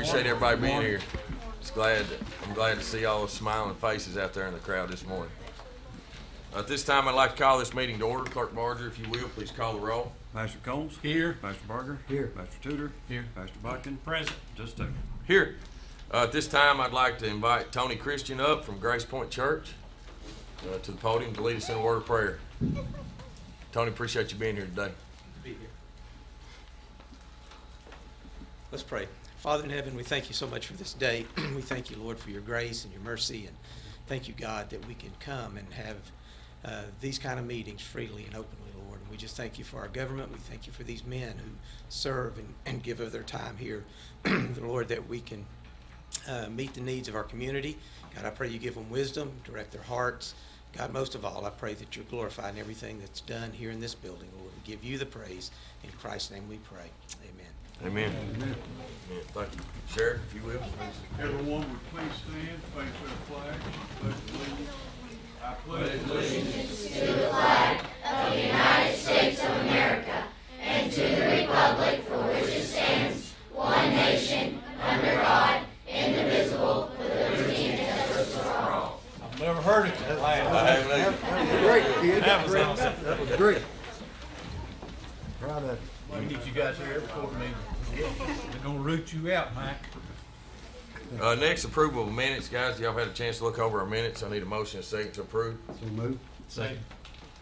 appreciate everybody being here. I'm glad to see all the smiling faces out there in the crowd this morning. At this time, I'd like to call this meeting to order. Clerk Barger, if you will, please call the roll. Pastor Combs? Here. Pastor Barger? Here. Pastor Tudor? Here. Pastor Botkin? Present. Just Taylor. Here. At this time, I'd like to invite Tony Christian up from Grace Point Church to the podium to lead us in a word of prayer. Tony, appreciate you being here today. Be here. Let's pray. Father in heaven, we thank you so much for this day. We thank you, Lord, for your grace and your mercy, and thank you, God, that we can come and have these kind of meetings freely and openly, Lord. And we just thank you for our government. We thank you for these men who serve and give of their time here, Lord, that we can meet the needs of our community. God, I pray you give them wisdom, direct their hearts. God, most of all, I pray that you're glorified in everything that's done here in this building, Lord. We give you the praise. In Christ's name we pray. Amen. Amen. Amen. Thank you. Sheriff, if you will. Everyone would please stand, face their flag, pledge allegiance. I pledge allegiance to the flag of the United States of America and to the republic for which it stands, one nation, under God, indivisible, with liberty and justice for all. I've never heard it that last. That was great, kid. That was awesome. That was great. Proud of you. We can get you guys here every quarter meeting. They're gonna root you out, Mike. Next, approval of minutes. Guys, y'all had a chance to look over our minutes. I need a motion and a second to approve. So move. Second.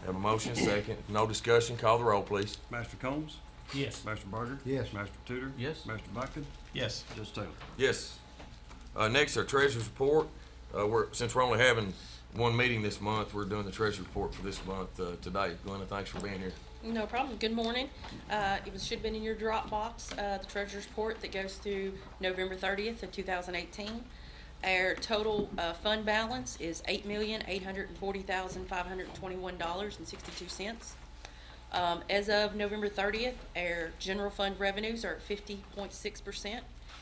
Have a motion, second. No discussion. Call the roll, please. Pastor Combs? Yes. Pastor Barger? Yes. Pastor Tudor? Yes. Pastor Botkin? Yes. Just Taylor. Yes. Next, our treasurer's report. Since we're only having one meeting this month, we're doing the treasurer's report for this month today. Glenna, thanks for being here. No problem. Good morning. Should have been in your Dropbox, the treasurer's report that goes through November 30th of 2018. Our total fund balance is $8,840,521.62. As of November 30th, our general fund revenues are at 50.6%.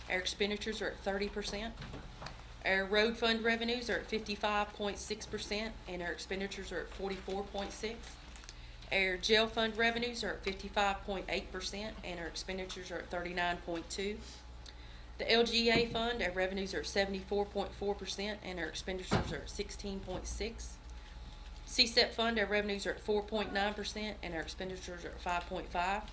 Our expenditures are at 30%. Our road fund revenues are at 55.6%, and our expenditures are at 44.6%. Our jail fund revenues are at 55.8%, and our expenditures are at 39.2%. The LGA fund, our revenues are at 74.4%, and our expenditures are at 16.6%. CSEP fund, our revenues are at 4.9%, and our expenditures are at 5.5%.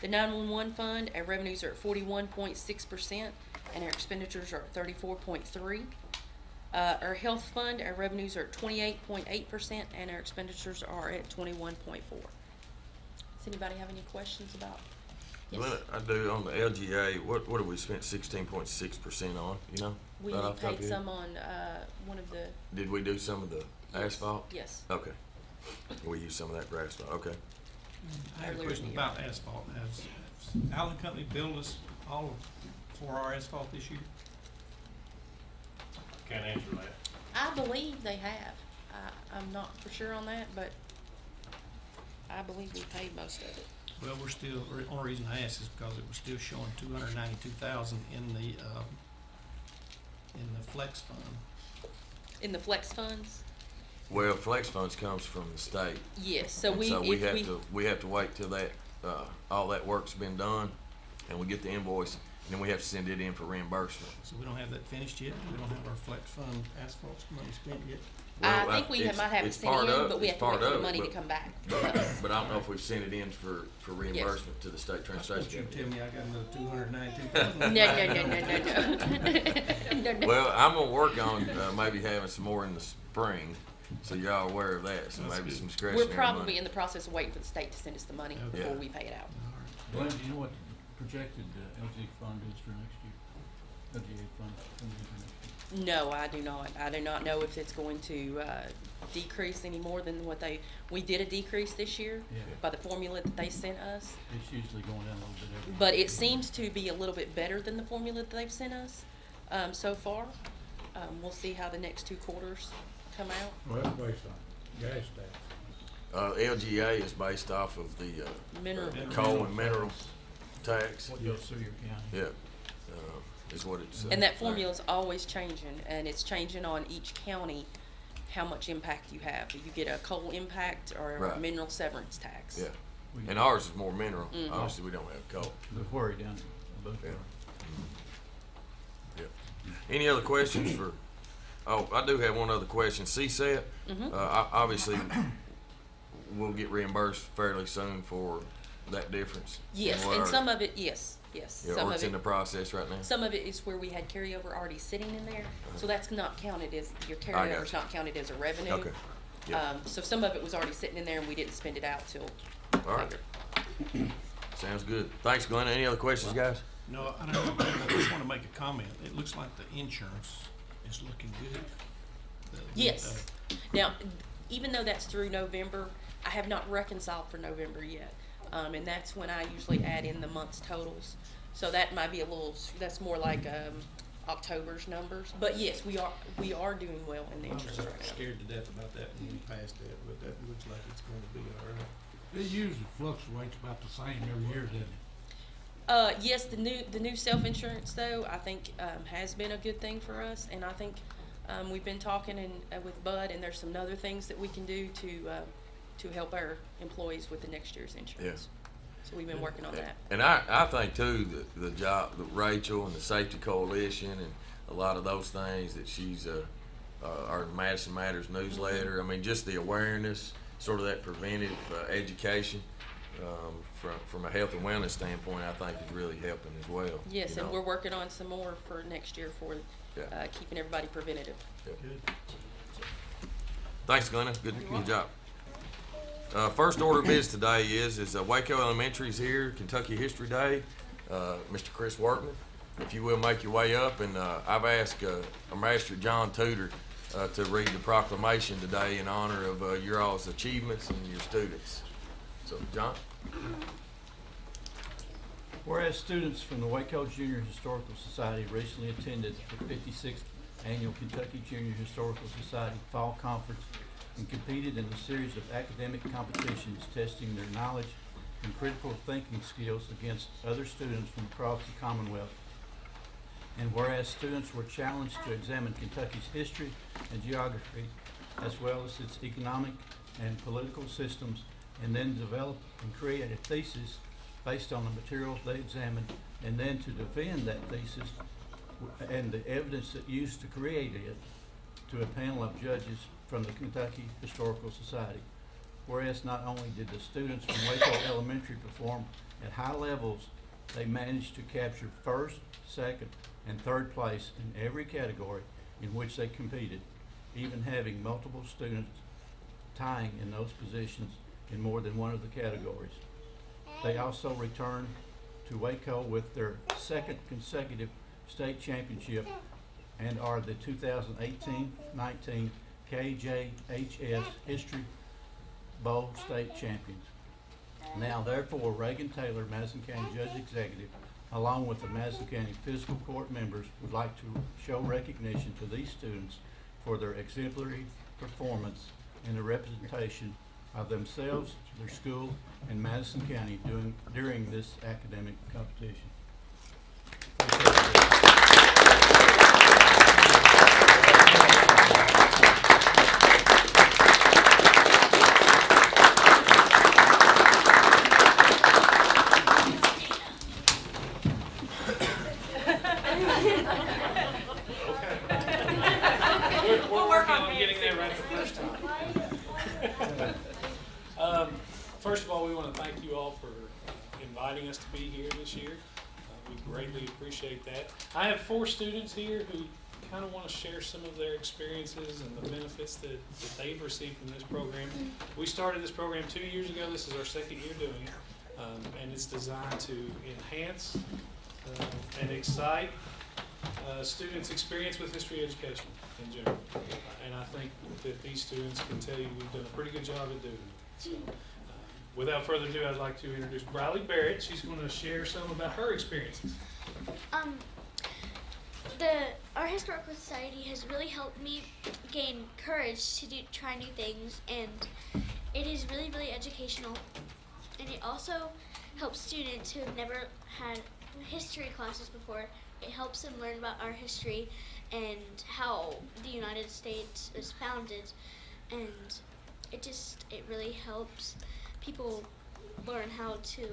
The 911 fund, our revenues are at 41.6%, and our expenditures are at 34.3%. Our health fund, our revenues are at 28.8%, and our expenditures are at 21.4%. Does anybody have any questions about? Yes. Glenna, I do. On the LGA, what have we spent 16.6% on? You know? We right off the top of paid your some on one of the. Did we do some of the asphalt? Yes. Okay. We used some of that for asphalt. Okay. I have a Earlier question in the year. about asphalt. Has Allen Company billed us for our asphalt this year? Can't answer that. I believe they have. I'm not for sure on that, but I believe we paid most of it. Well, we're still, the only reason I ask is because it was still showing 292,000 in the flex fund. In the flex funds? Well, flex funds comes from the state. Yes, so And we, so if we have to wait till that all that work's been done, and we get the invoice, and then we have to send it in for reimbursement. So we don't have that finished yet? We don't have our flex fund asphalt money spent yet? I think we might have it it's sent part in, of- but we it's have to wait part for the of it, money to but- come back. But I don't know if we've sent it in for reimbursement to the state Don't transportation. you tell me I got another 292,000? No. Well, I'm gonna work on maybe having some more in the spring, so y'all aware of that. So That's maybe good. some discretionary We're probably money. in the process of waiting for the state to send us the money Okay. before Yeah. we pay it out. Glenn, do you know what the projected LG fund is for next year? LGA fund coming in for next year? No, I do not. I do not know if it's going to decrease any more than what we did a decrease this year Yeah. by the formula that they sent us. It's usually going down a little bit every year. But it seems to be a little bit better than the formula that they've sent us so far. We'll see how the next 2 quarters come out. Well, that's based on gas tax. LGA is based off of the Mineral. coal and mineral tax. What goes through your county? Yeah, is what it's. And that formula is always changing, and it's changing on each county how much impact you have. You get a coal impact or a Right. mineral severance tax. Yeah, We- and ours is more mineral. Mhm. Obviously, we don't have coal. The quarry down above Yeah. there. Any other questions for, oh, I do have one other question. CSET, obviously, we'll get reimbursed fairly soon for that difference. Yes, in what and our- some of it, yes, yes. Yeah, Some or of it's in the it, process right now. some of it is where we had carryover already sitting in there, so that's not counted as, your I got carryover's you. not counted as a revenue. Okay, yeah, So some of it was already sitting in there and we didn't spend it out till all right. later. Sounds good. Thanks, Glenn. Any other questions, guys? No, I don't know, I just wanna make a comment. It looks like the insurance is looking good. Yes. Now, even though that's through November, I have not reconciled for November yet. And that's when I usually add in the month's totals. So that might be a little, that's more like, October's numbers. But yes, we are doing well in the I was insurance right now. scared to death about that when we passed that, but that looks like it's gonna be all right. It usually fluctuates about the same every year, doesn't it? Yes, the new self-insurance though, I think, has been a good thing for us, and I think, we've been talking with Bud, and there's some other things that we can do to help our employees with the next year's insurance. So we've been working on that. And I think too, the job, that Rachel and the Safety Coalition and a lot of those things that she's, our Madison Matters newsletter, I mean, just the awareness, sort of that preventive, education, from a health and wellness standpoint, I think is really helping as well. Yes, you and know? we're working on some more for next year for, Yeah. keeping everybody preventative. Good. Thanks, Glenna. Good job. First order of business today is Waco Elementary's here, Kentucky History Day. Mr. Chris Workman, if you will make your way up, and I've asked our Master John Tudor to read the proclamation today in honor of your all's achievements and your students. So, John? Whereas students from the Waco Junior Historical Society recently attended the 56th Annual Kentucky Junior Historical Society Fall Conference and competed in a series of academic competitions testing their knowledge and critical thinking skills against other students from across the Commonwealth. And whereas students were challenged to examine Kentucky's history and geography, as well as its economic and political systems, and then develop and create a thesis based on the materials they examined, and then to defend that thesis and the evidence that used to create it to a panel of judges from the Kentucky Historical Society. Whereas not only did the students from Waco Elementary perform at high levels, they managed to capture first, second, and third place in every category in which they competed, even having multiple students tying in those positions in more than one of the categories. They also returned to Waco with their second consecutive state championship and are the 2018-19 KJHS History Bowl state champions. Now, therefore, Reagan Taylor, Madison County Judge Executive, along with the Madison County Fiscal Court members, would like to show recognition to these students for their exemplary performance in the representation of themselves, their school, and Madison County during this academic competition. We're working on getting there right the first time. First of all, we want to thank you all for inviting us to be here this year. We greatly appreciate that. I have 4 students here who kind of want to share some of their experiences and the benefits that they've received from this program. We started this program 2 years ago. This is our 2nd year doing it. And it's designed to enhance and excite students' experience with history education in general. And I think that these students can tell you we've done a pretty good job at doing it. So, without further ado, I'd like to introduce Briley Barrett. She's going to share some about her experiences. Our historical society has really helped me gain courage to try new things, and it is really, really educational. And it also helps students who have never had history classes before. It helps them learn about our history and how the United States was founded, and it really helps people learn how to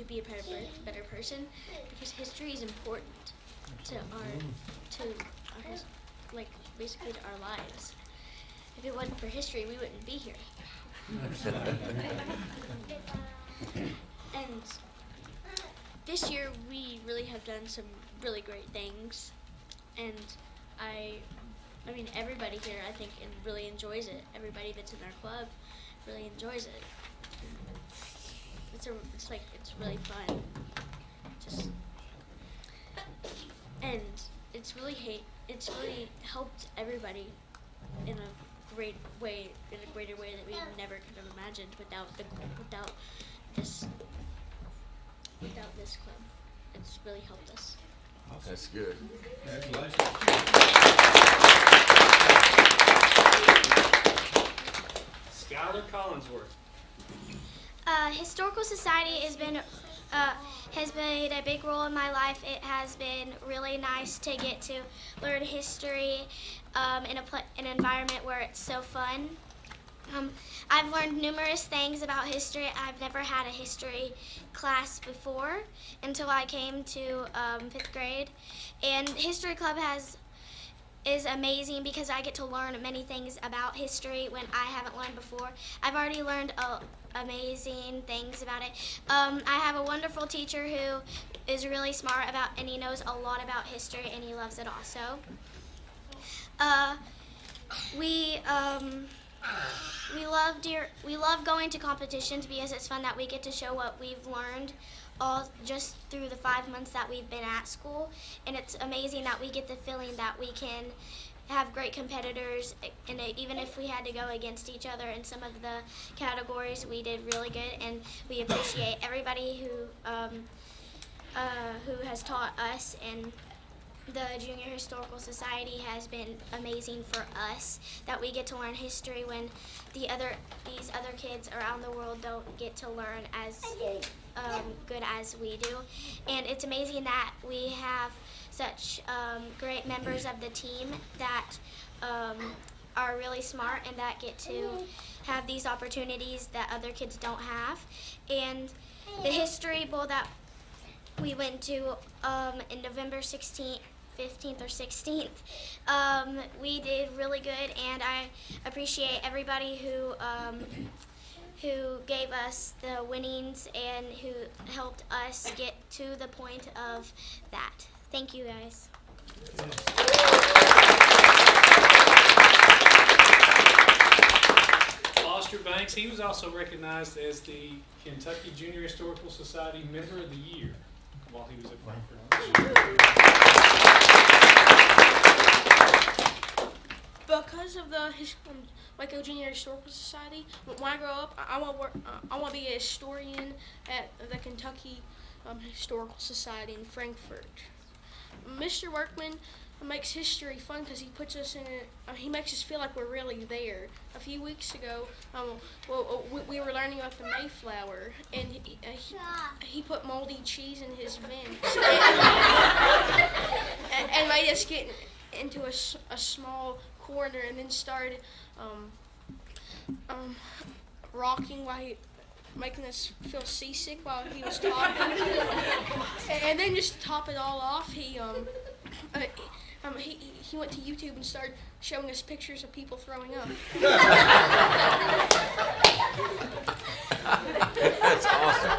be a better person, because history is important like basically to our lives. If it wasn't for history, we wouldn't be here. And this year we really have done some really great things, and I mean everybody here I think really enjoys it. Everybody that's in our club really enjoys it. It's really fun. And it's really helped everybody in a greater way that we never could have imagined without this club. It's really helped us. That's good. Skylar Collinsworth. Historical Society has played a big role in my life. It has been really nice to get to learn history in an environment where it's so fun. I've learned numerous things about history. I've never had a history class before until I came to 5th grade. And History Club is amazing because I get to learn many things about history when I haven't learned before. I've already learned amazing things about it. I have a wonderful teacher who is really smart and he knows a lot about history and he loves it also. We love going to competitions because it's fun that we get to show what we've learned all just through the 5 months that we've been at school, and it's amazing that we get the feeling that we can have great competitors, and even if we had to go against each other in some of the categories, we did really good, and we appreciate everybody who has taught us, and the Junior Historical Society has been amazing for us, that we get to learn history when these other kids around the world don't get to learn as good as we do. And it's amazing that we have such great members of the team that are really smart and that get to have these opportunities that other kids don't have. And the History Bowl that we went to in November 15th or 16th, we did really good, and I appreciate everybody who gave us the winnings and who helped us get to the point of that. Thank you, guys. Foster Banks, he was also recognized as the Kentucky Junior Historical Society Member of the Year while he was at Frankfurt. Because of the Waco Junior Historical Society, when I grow up, I want to be a historian at the Kentucky Historical Society in Frankfurt. Mr. Workman makes history fun because he puts us in it. He makes us feel like we're really there. A few weeks ago, we were learning about the Mayflower, and he put moldy cheese in his vents and made us get into a small corner, and then started rocking while making us feel seasick while he was talking. And then just to top it all off, he went to YouTube and started showing us pictures of people throwing up. That's awesome.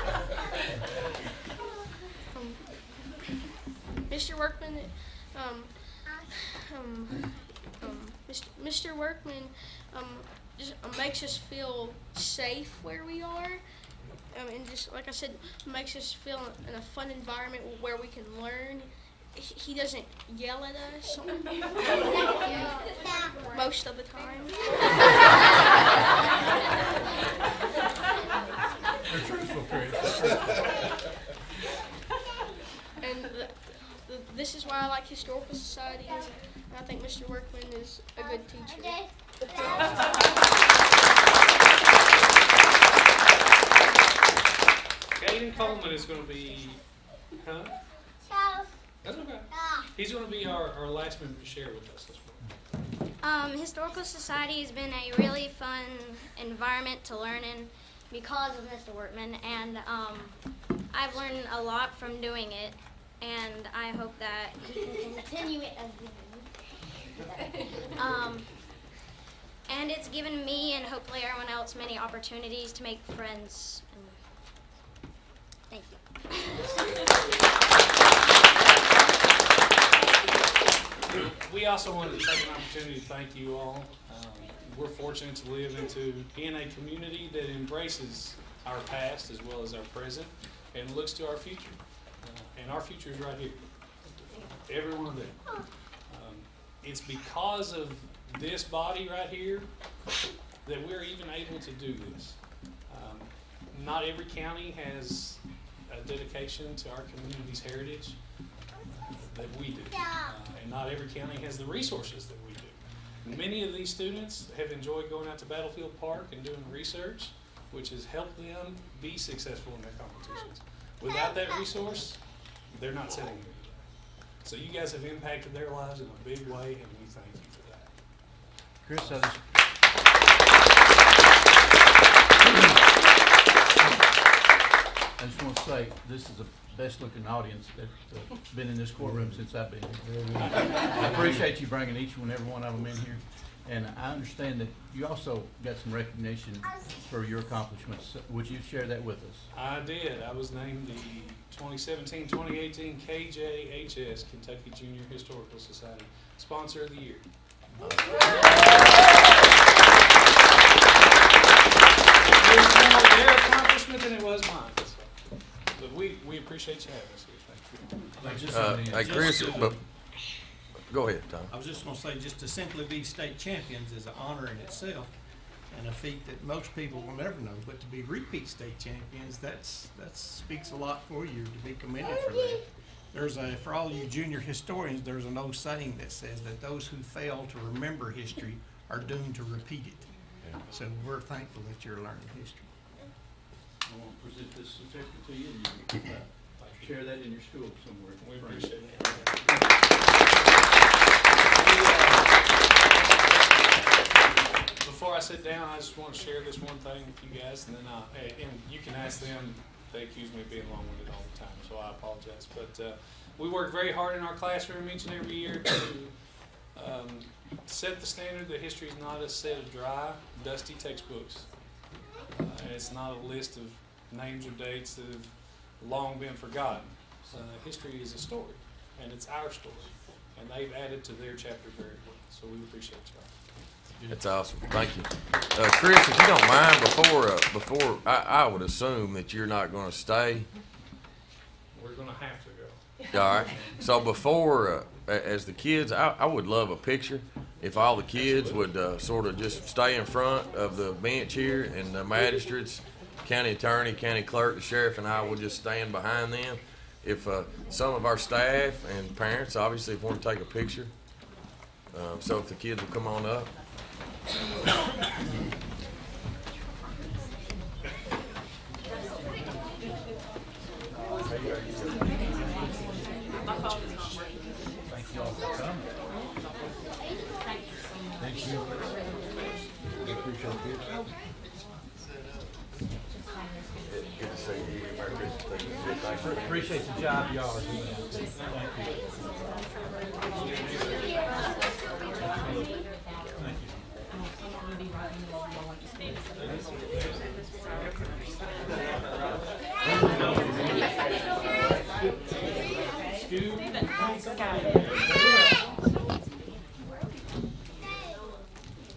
Mr. Workman, Mr. Workman just makes us feel safe where we are, and just like I said, makes us feel in a fun environment where we can learn. He doesn't yell at us most of the time. They're truthful, Chris. And this is why I like Historical Society, and I think Mr. Workman is a good teacher. Caden Coleman is going to be, That's okay. He's going to be our last member to share with us this morning. Historical Society has been a really fun environment to learn in because of Mr. Workman, and I've learned a lot from doing it. and I hope that he can continue it again. And it's given me and hopefully everyone else many opportunities to make friends. Thank you. We also wanted to take an opportunity to thank you all. We're fortunate to live in a community that embraces our past as well as our present and looks to our future. And our future is right here. Every one of them. It's because of this body right here that we're even able to do this. Not every county has a dedication to our community's heritage that we do. And not every county has the resources that we do. Many of these students have enjoyed going out to Battlefield Park and doing research, which has helped them be successful in their competitions. Without that resource, they're not sitting here today. So you guys have impacted their lives in a big way, and we thank you for that. Chris, I just want to say, this is the best looking audience that's been in this courtroom since I've been here. I appreciate you bringing each and every one of them in here. And I understand that you also got some recognition for your accomplishments. Would you share that with us? I did. I was named the 2017-2018 KJHS, Kentucky Junior Historical Society Sponsor of the Year. It was more their accomplishment than it was mine. So. But we appreciate you having us here. Thank you. Hey, Chris, but go ahead, Tom. I was just gonna say, just to simply be state champions is an honor in itself and a feat that most people will never know, but to be repeat state champions, that speaks a lot for you, to be commended for that. For all you junior historians, there's an old saying that says that those who fail to remember history are doomed to repeat it. Yeah. So we're thankful that you're learning history. I want to present this certificate to you, and you can share that in your school somewhere. We appreciate it. Before I sit down, I just want to share this one thing with you guys, and then and you can ask them. They accuse me of being long-winded all the time, so I apologize. But we work very hard in our classroom each and every year to set the standard that history is not a set of dry, dusty textbooks. And it's not a list of names or dates that have long been forgotten. History is a story, and it's our story. And they've added to their chapter very well. So we appreciate y'all. That's awesome. Thank you. Chris, if you don't mind, before I would assume that you're not going to stay. We're going to have to go. All right. So before, as the kids, I would love a picture. If all the kids would sort of just stay in front of the bench here, and the magistrates, county attorney, county clerk, the sheriff, and I would just stand behind them. If some of our staff and parents, obviously, if want to take a picture. So if the kids will come on up. Thank you all for coming. Thank you. We appreciate it. Good to see you. Merry Christmas. Appreciate the job y'all are doing. Thank you.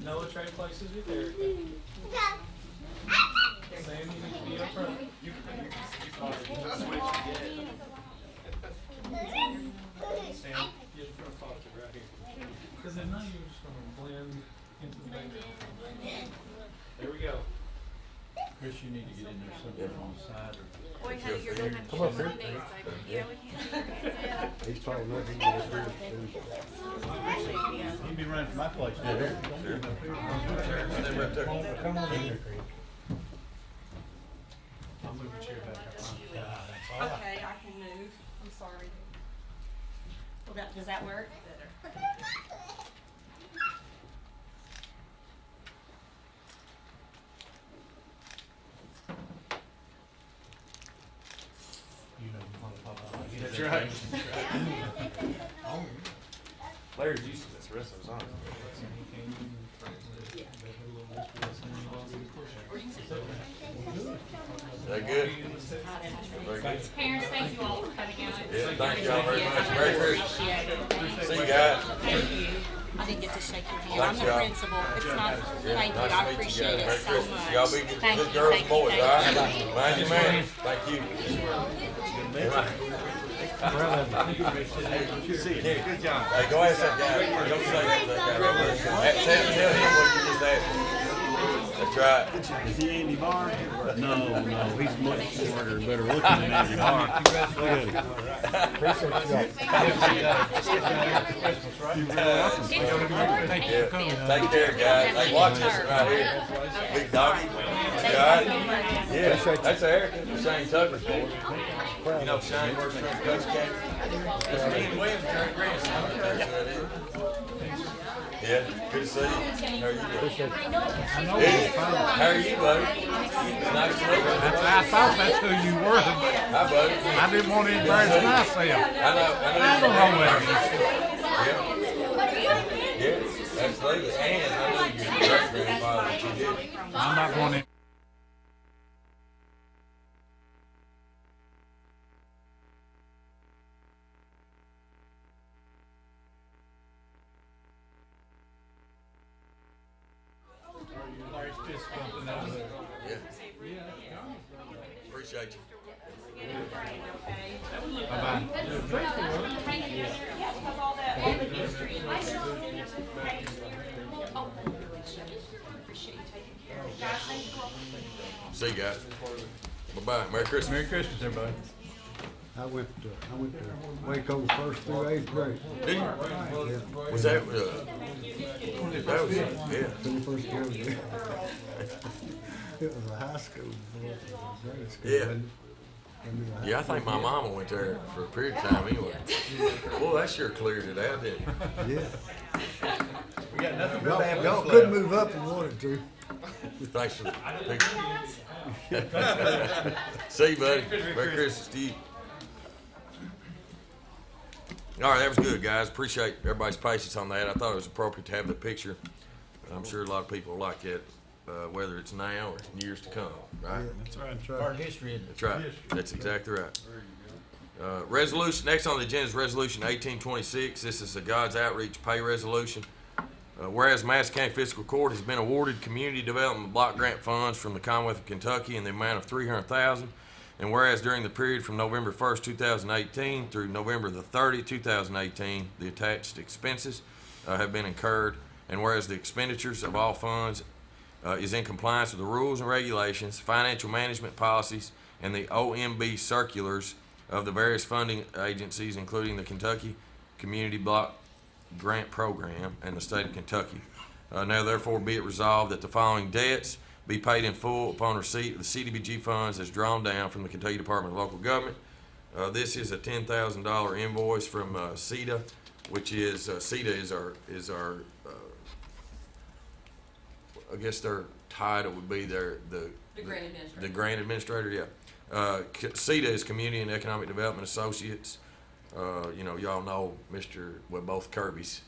Noah trade places with Erica. Sam, you need to be up front. Sam, get in front of Foster right here. Because then now you're just going to blend into the background. There we go. Chris, you need to get in there somewhere on the side or. Boy, honey, you're gonna have to Come up show here. some dates, baby. Yeah, we can. He's tall enough, he can get up here. You'd be running for my place. Yeah, there. Stand right there. Come on in here, Chris. I'll move your chair back up. Okay, I can move. I'm sorry. Well, does that work? You know, you want to pop out. That's right. Larry's used to this, the rest of us aren't. That good? Very good. Parents, thank you all for coming out. Yeah, thank y'all very much. Merry Christmas. See you guys. Thank you. I didn't get to shake your hand. I'm Thanks, the y'all. principal. It's not, Yeah, thank you. nice I to meet you appreciate guys. it Merry so Christmas. much. Y'all be good, Thank good you, girls thank and you, boys, thank all you. right? Mind your manners. Thank you. Good job. Hey, go ask that guy. Don't say that to that guy right there. Tell him what you just asked him. That's right. Is he Andy Barr? No, he's much smarter and better looking than Andy Barr. Yeah. Take care, guys. Hey, watch this right here. Big doggy. Got it? Yeah, that's Erica. Shane Tucker's boy. You know Shane works for the Coach Cat? That's me and William's grandson. That's what it is. Yeah, good to see you. How are you doing? Hey, how are you, buddy? It's nice to meet you. I thought that's who you were. Hi, buddy. I didn't want to embarrass myself. I don't know where. Yeah, absolutely. And I know your great-grandfather that you did. I'm not going to. Larry's fist bumping out there. Yeah. Appreciate you. See you guys. Bye-bye. Merry Christmas. Merry Christmas, everybody. I went to Waco first through 8th grade. Did you? Was that, that was, yeah. First grade. It was a high school before it was a grade school. Yeah. wasn't it? Yeah, I think my mama went there for a period of time anyway. Well, that sure cleared it out, didn't it? Yeah. We got nothing but bad Y'all left. could move up and wanted to. Thanks for the picture. See you, buddy. Merry Christmas to you. All right, that was good, guys. Appreciate everybody's patience on that. I thought it was appropriate to have the picture. I'm sure a lot of people like it, whether it's now or years to come, right? That's right. That's right. Part of history, isn't it? That's right. That's exactly right. Resolution, next on the agenda is Resolution 1826. This is a God's Outreach Pay Resolution. Whereas Madison County Fiscal Court has been awarded community development block grant funds from the Commonwealth of Kentucky in the amount of $300,000. And whereas during the period from November 1st, 2018 through November the 30th, 2018, the attached expenses have been incurred. And whereas the expenditures of all funds is in compliance with the rules and regulations, financial management policies, and the OMB circulars of the various funding agencies, including the Kentucky Community Block Grant Program and the state of Kentucky. Now therefore be it resolved that the following debts be paid in full upon receipt of the CDBG funds as drawn down from the Kentucky Department of Local Government. This is a $10,000 invoice from CETA, which is CETA is our I guess their title would be the grant administrator. The grant administrator, yeah. CETA is Community and Economic Development Associates. You know, y'all know both Kirby's.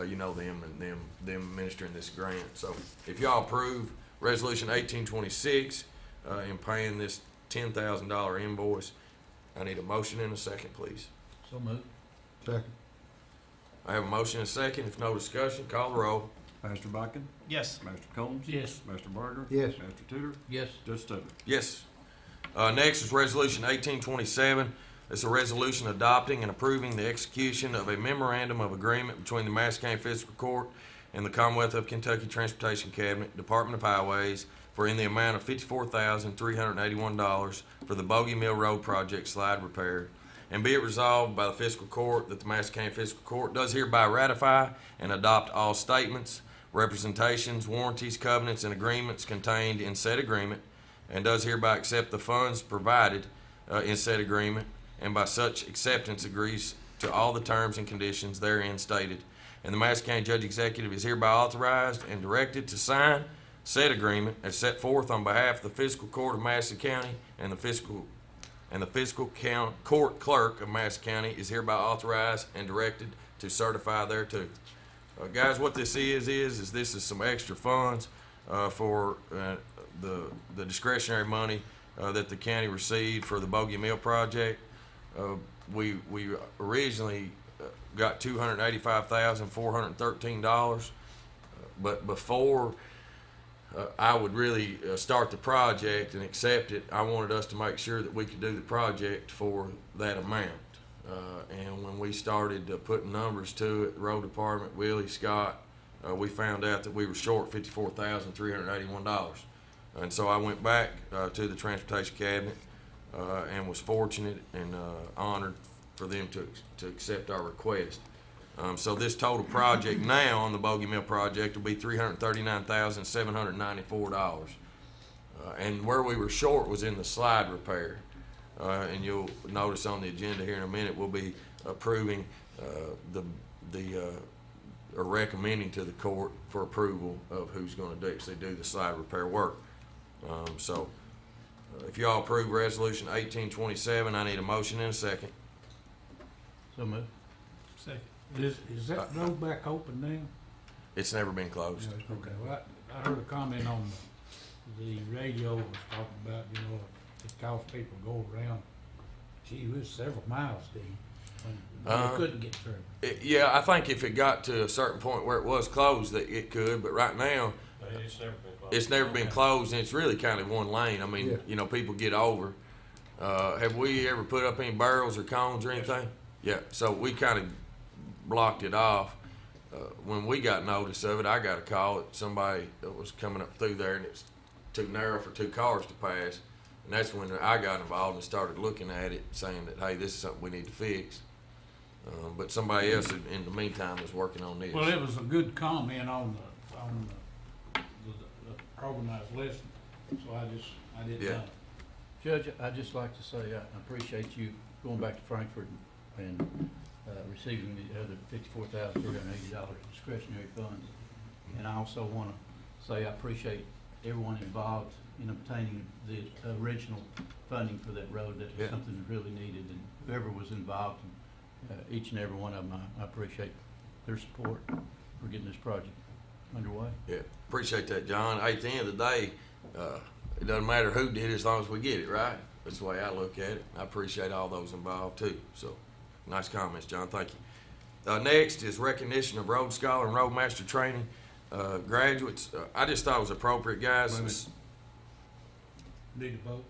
You know them and them administering this grant. So if y'all approve Resolution 1826 in paying this $10,000 invoice, I need a motion and a second, please. So moved. Second. I have a motion and a second. If no discussion, call the roll. Pastor Bocken? Yes. Master Combs? Yes. Master Barger? Yes. Master Tudor? Yes. Judge Stover? Yes. Next is Resolution 1827. It's a resolution adopting and approving the execution of a memorandum of agreement between the Madison County Fiscal Court and the Commonwealth of Kentucky Transportation Cabinet, Department of Highways, for in the amount of $54,381 for the Bogey Mill Road Project slide repair. And be it resolved by the Fiscal Court that the Madison County Fiscal Court does hereby ratify and adopt all statements, representations, warranties, covenants, and agreements contained in said agreement, and does hereby accept the funds provided in said agreement, and by such acceptance agrees to all the terms and conditions therein stated. And the Madison County Judge Executive is hereby authorized and directed to sign said agreement as set forth on behalf of the Fiscal Court of Madison County and the and the fiscal court clerk of Madison County is hereby authorized and directed to certify thereto. Guys, what this is this is some extra funds for the discretionary money that the county received for the Bogey Mill project. We originally got $285,413, but before I would really start the project and accept it, I wanted us to make sure that we could do the project for that amount. And when we started putting numbers to it, the road department, Willie, Scott, we found out that we were short $54,381. And so I went back to the transportation cabinet and was fortunate and honored for them to accept our request. So this total project now on the Bogey Mill project will be $339,794. And where we were short was in the slide repair. And you'll notice on the agenda here in a minute, we'll be approving or recommending to the court for approval of who's going to actually do the slide repair work. If y'all approve resolution 1827, I need a motion and a second. So moved. Second. Is that road back open now? It's never been closed. Okay, well, I heard a comment on the radio was talking about, you know, it caused people to go around, gee, it was several miles, Dean, when they couldn't get through. Yeah, I think if it got to a certain point where it was closed, that it could, but right now, it's never been closed, and it's really kind of one lane. I mean, Yeah. you know, people get over. Have we ever put up any barrels or cones or anything? Yeah, so we kind of blocked it off. When we got notice of it, I got a call that somebody that was coming up through there, and it's too narrow for two cars to pass. And that's when I got involved and started looking at it, saying that, hey, this is something we need to fix. But somebody else in the meantime was working on this. Well, it was a good comment on the organized lesson, so I didn't Yeah. know. Judge, I'd just like to say I appreciate you going back to Frankfurt and receiving the other $54,380 discretionary funds. And I also want to say I appreciate everyone involved in obtaining the original funding for that road. That was Yeah. something that really needed, and whoever was involved, each and every one of them, I appreciate their support for getting this project underway. Yeah, appreciate that, John. Hey, at the end of the day, it doesn't matter who did it as long as we get it, right? That's the way I look at it. I appreciate all those involved too. So, nice comments, John. Thank you. Next is recognition of Road Scholar and Roadmaster training graduates. I just thought it was appropriate, guys. Need to vote?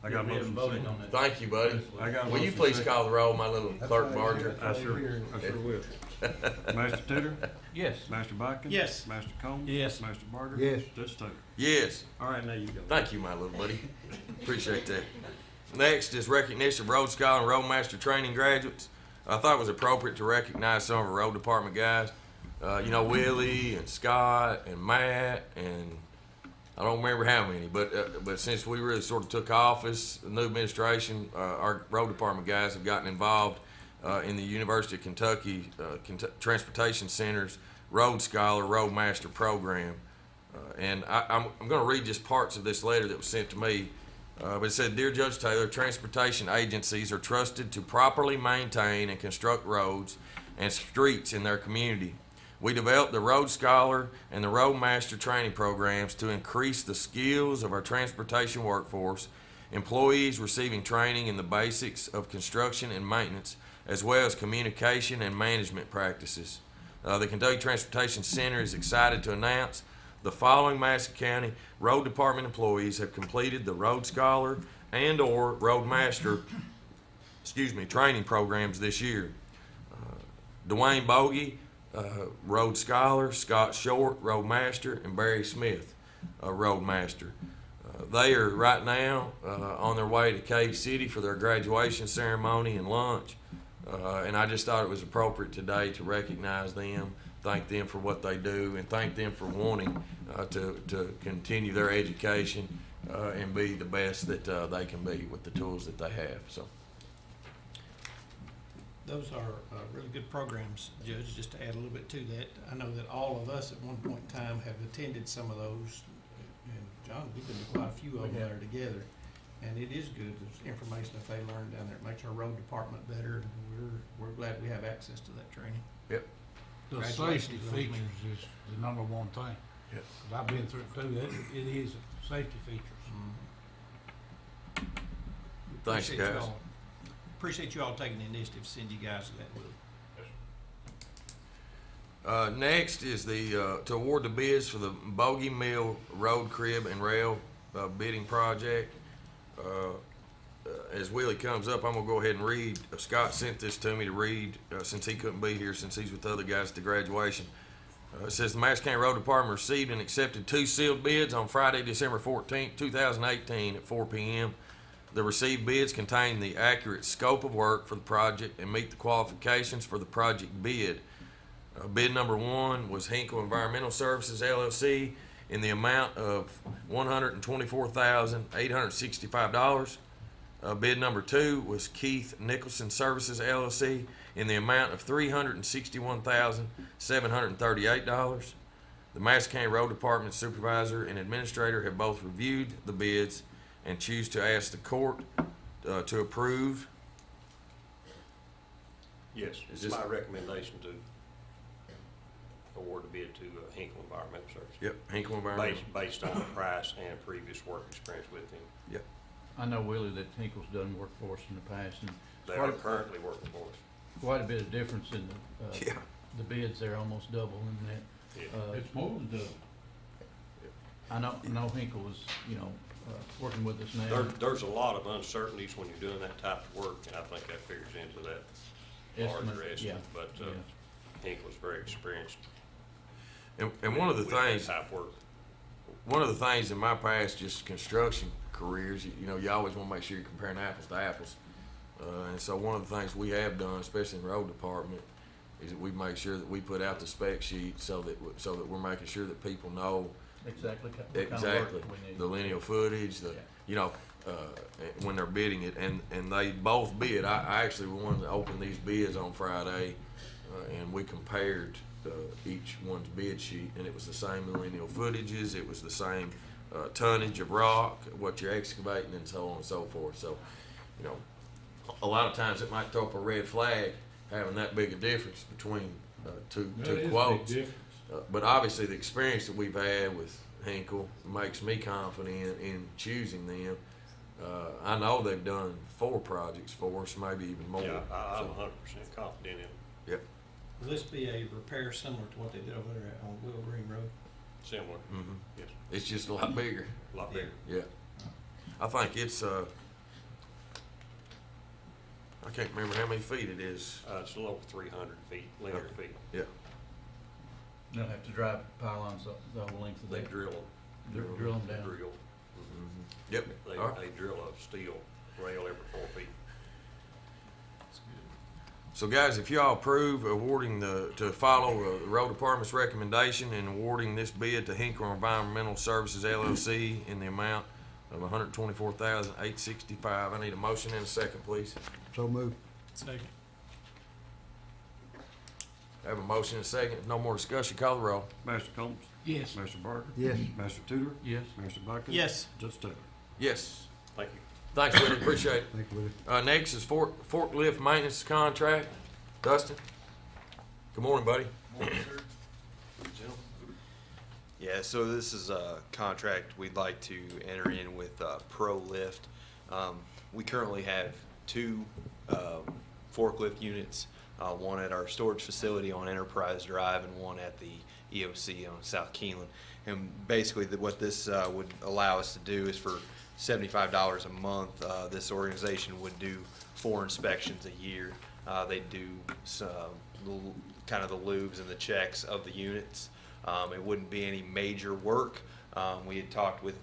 I got a We haven't motion. voted on that. Thank you, buddy. I got a Will you motion please second. call the roll, my little clerk Barger? I sure will. Master Tudor? Yes. Master Bikin? Yes. Master Combs? Yes. Master Barger? Yes. Judge Taylor? Yes. All right, now you go. Thank you, my little buddy. Appreciate that. Next is recognition of Road Scholar and Roadmaster training graduates. I thought it was appropriate to recognize some of our road department guys. You know, Willie and Scott and Matt and I don't remember how many, but since we really sort of took office, the new administration, our road department guys have gotten involved in the University of Kentucky Transportation Center's Road Scholar Roadmaster program. And I'm going to read just parts of this letter that was sent to me. But it said, Dear Judge Taylor, transportation agencies are trusted to properly maintain and construct roads and streets in their community. We developed the Road Scholar and the Roadmaster training programs to increase the skills of our transportation workforce, employees receiving training in the basics of construction and maintenance, as well as communication and management practices. The Kentucky Transportation Center is excited to announce the following Madison County Road Department employees have completed the Road Scholar and or Roadmaster training programs this year. Dwayne Bogey, Road Scholar, Scott Short, Roadmaster, and Barry Smith, Roadmaster. They are right now on their way to Cave City for their graduation ceremony and lunch. And I just thought it was appropriate today to recognize them, thank them for what they do, and thank them for wanting to continue their education and be the best that they can be with the tools that they have. So. Those are really good programs, Judge. Just to add a little bit to that, I know that all of us at one point in time have attended some of those. And John, we've been to quite a few of them that are together. and it is good, the information that they learn down there. It makes our road department better, and we're glad we have access to that training. Yep. The Congratulations safety to those men. features is the number one thing. Yep. 'Cause I've been through it too, it is safety features. Thanks, Appreciate guys. y'all- Appreciate you all taking the initiative to send you guys to that with. Next is the, to award the bids for the Bogey Mill Road Crib and Rail bidding project. As Willie comes up, I'm gonna go ahead and read. Scott sent this to me to read, since he couldn't be here, since he's with the other guys at the graduation. It says the Madison County Road Department received and accepted 2 sealed bids on Friday, December 14th, 2018 at 4 p.m. The received bids contain the accurate scope of work for the project and meet the qualifications for the project bid. Bid number 1 was Hinkle Environmental Services LLC in the amount of $124,865. Bid number 2 was Keith Nicholson Services LLC in the amount of $361,738. The Madison County Road Department supervisor and administrator have both reviewed the bids and choose to ask the court to approve. Yes, Is it's this- my recommendation to award the bid to Hinkle Environmental Services. Yep, Hinkle Environmental. Based on the price and previous work experience with him. Yep. I know, Willie, that Hinkle's done work for us in the past, and They are currently working for us. quite a bit of difference in Yeah. the bids there, almost double in that. Yeah. It's more than double. I know Hinkle was, working with us now. There's a lot of uncertainties when you're doing that type of work, and I think that figures into that larger Estimate, estimate, yeah, but yeah. Hinkle's very experienced. And one of the with that things, type of work. one of the things in my past, just construction careers, you always want to make sure you're comparing apples to apples. And so one of the things we have done, especially in the road department, is that we make sure that we put out the spec sheet so that we're making sure that people know Exactly what kind of work exactly we need. the lineal footage, when they're bidding it, and they both bid. I actually wanted to open these bids on Friday, and we compared each one's bid sheet, and it was the same lineal footages, it was the same tonnage of rock, what you're excavating, and so on and so forth. So, a lot of times it might throw up a red flag having that big a difference between two quotes. But obviously, the experience that we've had with Hinkle makes me confident in choosing them. I know they've done 4 projects for us, maybe even more. Yeah, I'm So, 100% confident in him. Yep. Will this be a repair similar to what they did over there on Will Green Road? Similar, Mhm. yes, It's just a lot bigger. a lot bigger. Yeah. I think it's, I can't remember how many feet it is. It's a little over 300 feet, linear feet. Yeah. They'll have to drive pylons up the whole length of They that. drill them. Drill them They down. drill. Yep. They, All right. they drill a steel rail every 4 feet. So guys, if y'all approve awarding to follow the road department's recommendation and awarding this bid to Hinkle Environmental Services LLC in the amount of $124,865, I need a motion and a second, please. So moved. Second. Have a motion and a second. No more discussion. Call the roll. Master Combs? Yes. Master Barker? Yes. Master Tudor? Yes. Master Buckley? Yes. Judge Taylor? Yes. Thank you. Thanks, Willie. Appreciate it. Thank you, Willie. Next is forklift maintenance contract. Dustin. Good morning, buddy. Yeah, so this is a contract we'd like to enter in with ProLift. We currently have 2 forklift units, one at our storage facility on Enterprise Drive and one at the EOC on South Keeneland. And basically what this would allow us to do is for $75 a month, this organization would do 4 inspections a year. They do kind of the lubes and the checks of the units. It wouldn't be any major work. We had talked with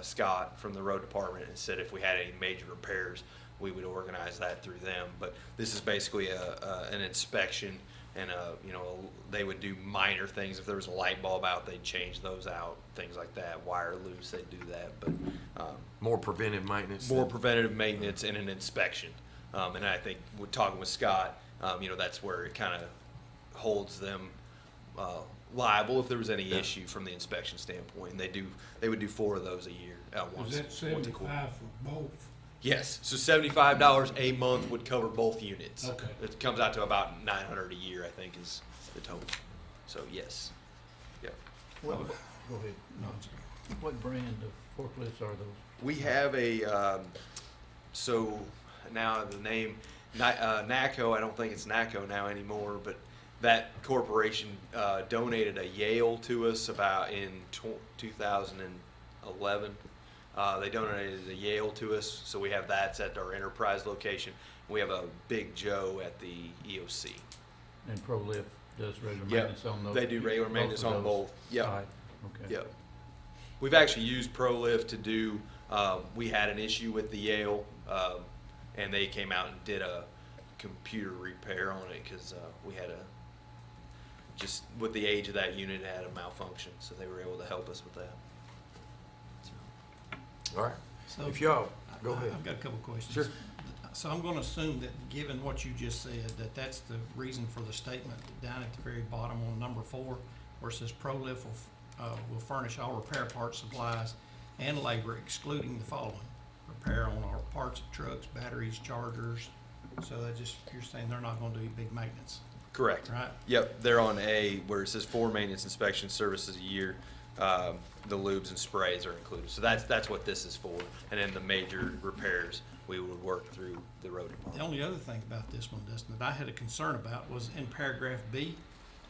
Scott from the road department and said if we had any major repairs, we would organize that through them. But this is basically an inspection, and they would do minor things. If there was a light bulb out, they'd change those out, things like that. Wire loose, they'd do that. But More preventive maintenance. more preventative maintenance and an inspection. And I think we're talking with Scott, that's where it kind of holds them liable if there was any Yeah. issue from the inspection standpoint. And they would do 4 of those a year once. Is that once a quarter. 75 for both? Yes, so $75 a month would cover both units. Okay. It comes out to about 900 a year, I think, is the total. So yes, yep. Go ahead. No, I'm sorry. What brand of forklifts are those? We have so now the name NACO. I don't think it's NACO now anymore, but that corporation donated a Yale to us about in 2011. They donated a Yale to us, so we have that's at our Enterprise location. We have a Big Joe at the EOC. And ProLift does regular Yep, maintenance on those? they do regular maintenance on of both. those? Yep. All right, okay. Yep. We've actually used ProLift to do, we had an issue with the Yale, and they came out and did a computer repair on it because we had just with the age of that unit, it had a malfunction, so they were able to help us with that. All right. So If y'all, go ahead. I've got a couple of questions. Sure. So I'm gonna assume that, given what you just said, that that's the reason for the statement down at the very bottom on number 4, where it says ProLift will furnish all repair parts, supplies, and labor excluding the following: repair on our parts of trucks, batteries, chargers. So that just, you're saying they're not gonna do big maintenance, Correct. right? Yep, they're on A where it says 4 maintenance inspection services a year. The lubes and sprays are included. So that's what this is for. And then the major repairs, we would work through the road The department. only other thing about this one, Dustin, that I had a concern about was in paragraph B,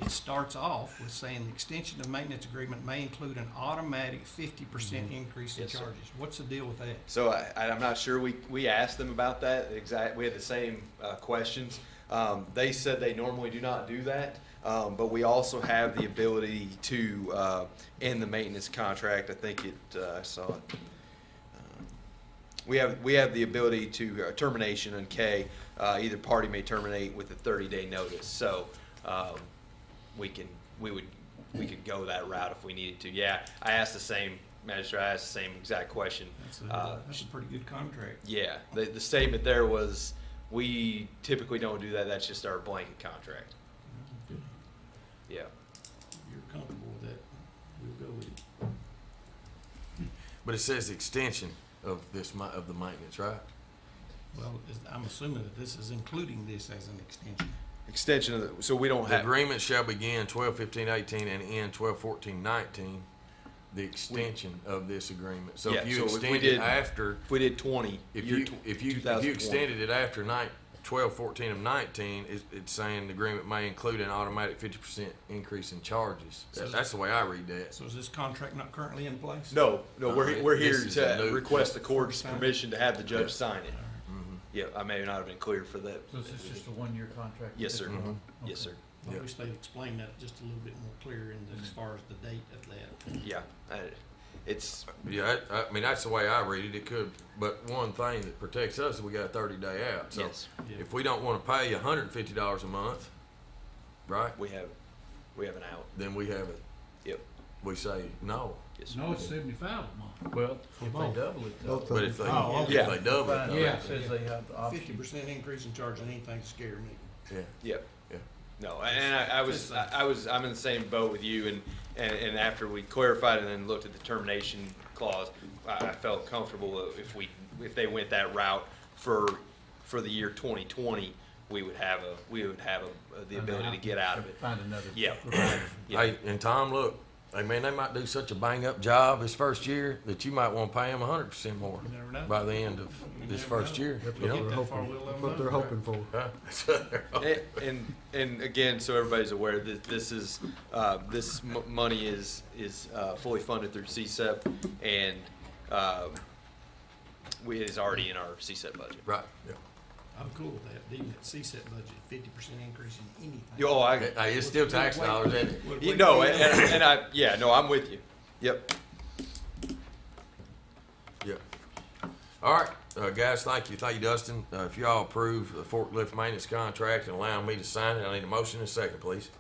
it starts off with saying the extension of maintenance agreement may include an automatic 50% increase in Yes, sir. charges. What's the deal with that? So I'm not sure, we asked them about that, we had the same questions. They said they normally do not do that, but we also have the ability to end the maintenance contract. I think I saw it. We have the ability to termination in K. Either party may terminate with a 30-day notice. So we could go that route if we needed to. Yeah, I asked the same magistrate. I asked the same exact question. That's a pretty good contract. Yeah, the statement there was, we typically don't do that. That's just our blanket contract. Yeah. If you're comfortable with that, we'll go with it. But it says extension of of the maintenance, right? Well, I'm assuming that this is including this as an extension. Extension of so we don't The have. agreement shall begin 12/15/18 and end 12/14/19. The extension of this agreement. So Yeah, if you so if we extend did- it after, If we did 20, if year you tw- if you 2020. extended it after 12/14 of 19, it's saying the agreement may include an automatic 50% increase in charges. That's the way I read that. So is this contract not currently in place? No, we're here This is a to new- request the court's Sign it. permission to have the judge Yeah. sign it. Mhm. Yeah, I may not have been clear for that. So this is just a one-year contract? Yes, sir. Mhm. Yes, sir. I Yeah. wish they'd explain that just a little bit more clear as far as the date of that. Yeah, it's Yeah, I mean, that's the way I read it. It could, but one thing that protects us is we got a 30-day out. So yes. Yeah. if we don't want to pay $150 a month, right, We have an out. then we have it. Yep. We say no. Yes, sir. No, it's 75 a month. Well, if both. they double it, though. But if they, Oh, if okay. they double it, though, Yeah, it says they have the option. 50% increase in charge on anything scare me. yeah. Yep. Yeah. No, and I'm in the same boat with you, and after we clarified and then looked at the termination clause, I felt comfortable if they went that route for the year 2020, we would have the ability to get out of it. Find another Yeah. provider. Yeah. Hey, and Tom, look, hey man, they might do such a bang-up job this first year that you might want to pay them 100% more You never know. by the end of this first year. You know? Get that far, we'll let them know. hoping for. Huh? And again, so everybody's aware that this is money is fully funded through CSEP, and it is already in our CSEP budget. Right. Yeah. I'm cool with that, even at CSET budget, 50% increase in anything. Hey, it's still tax dollars, isn't it? Would You we know, do that? I'm with you. Yep. Yeah. All right, guys, thank you. Thank you, Dustin. If y'all approve the forklift maintenance contract and allow me to sign it, I need a motion and a second, please.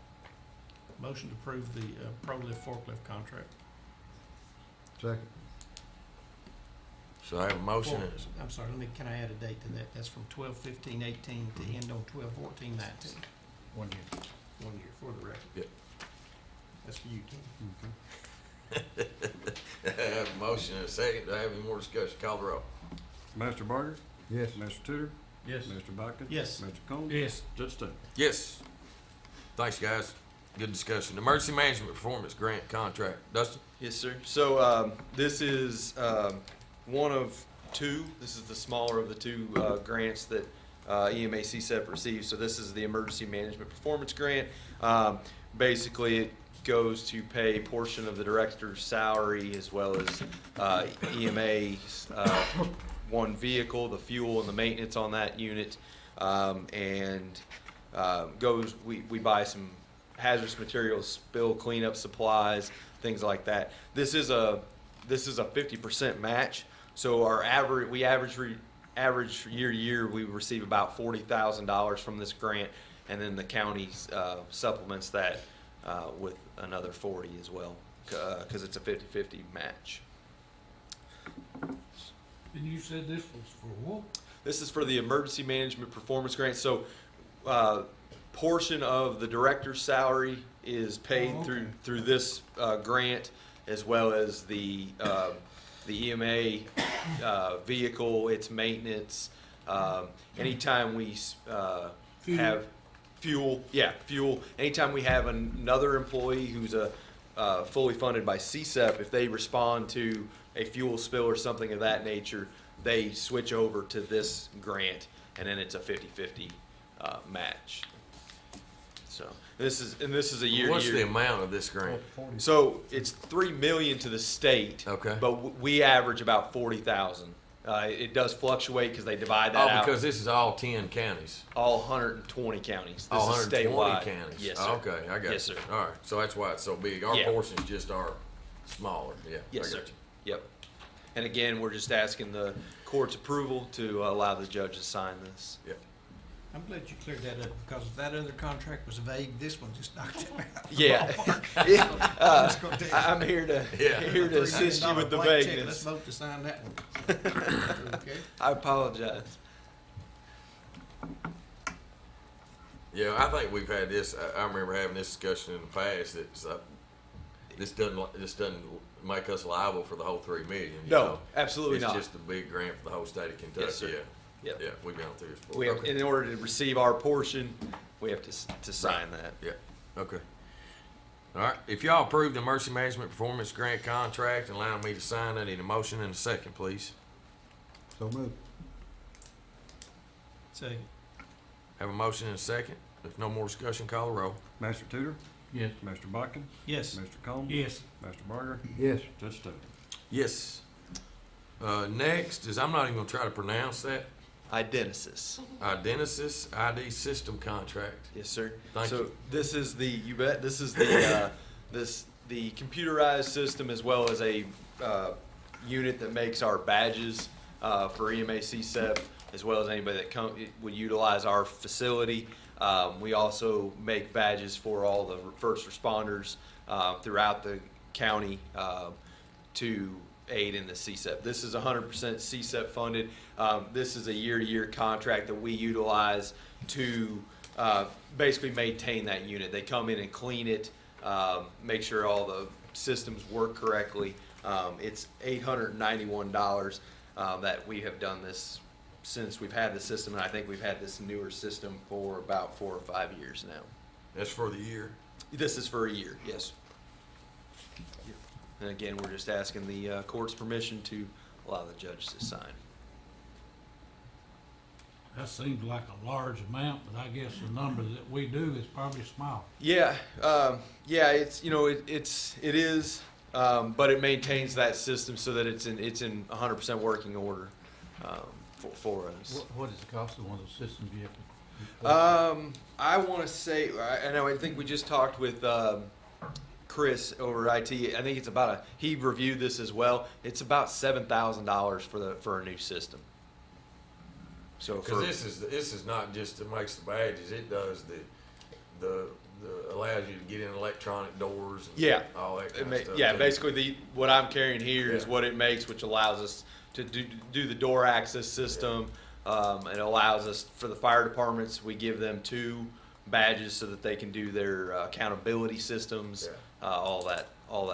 Motion to approve the ProLift forklift contract. Second. So I have a motion and I'm sorry, can I add a date to that? That's from 12/15/18 to end on 12/14/19. 1 year. 1 year, for the record. That's for you, Ken. I have a motion and a second. Do I have any more discussion? Call the roll. Mr. Barger? Yes. Mr. Tudor? Yes. Mr. Buckett? Yes. Mr. Combs? Yes. Judge State? Yes. Thanks, guys. Good discussion. Emergency Management Performance Grant Contract. Dustin? Yes, sir. So this is one of two. This is the smaller of the two grants that EMA CSEP receives. So this is the Emergency Management Performance Grant. Basically, it goes to pay a portion of the director's salary as well as EMA's one vehicle, the fuel and the maintenance on that unit, and we buy some hazardous materials, spill cleanup supplies, things like that. This is a 50% match. So our average year to year we receive about $40,000 from this grant, and then the county supplements that with another 40 as well, because it's a 50-50 match. And you said this was for what? This is for the Emergency Management Performance Grant. So portion of the director's salary is paid through this grant, as well as the EMA vehicle, its maintenance. Anytime we have fuel. Anytime we have another employee who's fully funded by CSEP, if they respond to a fuel spill or something of that nature, they switch over to this grant, and then it's a 50-50 match. So this is a year. What's the amount of this grant? So it's $3 million to the state. Okay. But we average about 40,000. It does fluctuate because they divide that out. Oh, because this is all 10 counties. All 120 counties. This All is 120 statewide. counties. Yes, sir. Okay, I got you. Yes, sir. All right, so that's why it's so big. Our Yeah. portions just are smaller. Yeah. Yes, I sir. got you. Yep. And again, we're just asking the court's approval to allow the judge to sign this. Yep. I'm glad you cleared that up, because if that other contract was vague, this one just knocked it out. Yeah. I'm here to $3 assist you million with the blank check. vagueness. Let's vote to sign that one. Okay. I apologize. Yeah, I think we've had this. I remember having this discussion in the past. That this doesn't make us liable for the whole $3 million. You No, know? absolutely it's not. It's just a big grant for the whole state of Kentucky. Yes, sir. Yeah. Yep. Yeah, we've gone through this before. We have, Okay. in order to receive our portion, we have to sign that. Yeah. Okay. All right. If y'all approve the Emergency Management Performance Grant Contract and allow me to sign, I need a motion and a second, please. So moved. Second. Have a motion and a second. If no more discussion, call the roll. Mr. Tudor? Yes. Mr. Buckett? Yes. Mr. Combs? Yes. Mr. Barger? Yes. Judge State? Yes. Next is, I'm not even gonna try to pronounce that. Idensis. Idensis ID System Contract. Yes, sir. Thank So you. this is the, you bet, this is the, the computerized system, as well as a unit that makes our badges for EMA CSEP, as well as anybody that would utilize our facility. We also make badges for all the first responders throughout the county to aid in the CSEP. This is 100% CSEP funded. This is a year-to-year contract that we utilize to basically maintain that unit. They come in and clean it, make sure all the systems work correctly. It's $891 that we have done this since we've had the system, and I think we've had this newer system for about 4 or 5 years now. That's for the year. This is for a year, yes. And again, we're just asking the court's permission to allow the judge to sign. That seems like a large amount, but I guess the number that we do is probably small. Yeah, it's, it is, but it maintains that system so that it's in 100% working order for us. What is the cost of one of those systems you have to? I want to say, I think we just talked with Chris over at IT. I think it's about he reviewed this as well. It's about $7,000 for a new system. So Because this is not just it makes the badges. It does the allows you to get in electronic doors. And all that kind of stuff. Yeah, too. basically what I'm carrying here is what it makes, which allows us to do the door access system. It allows us, for the fire departments, we give them 2 badges so that they can do their accountability systems, all that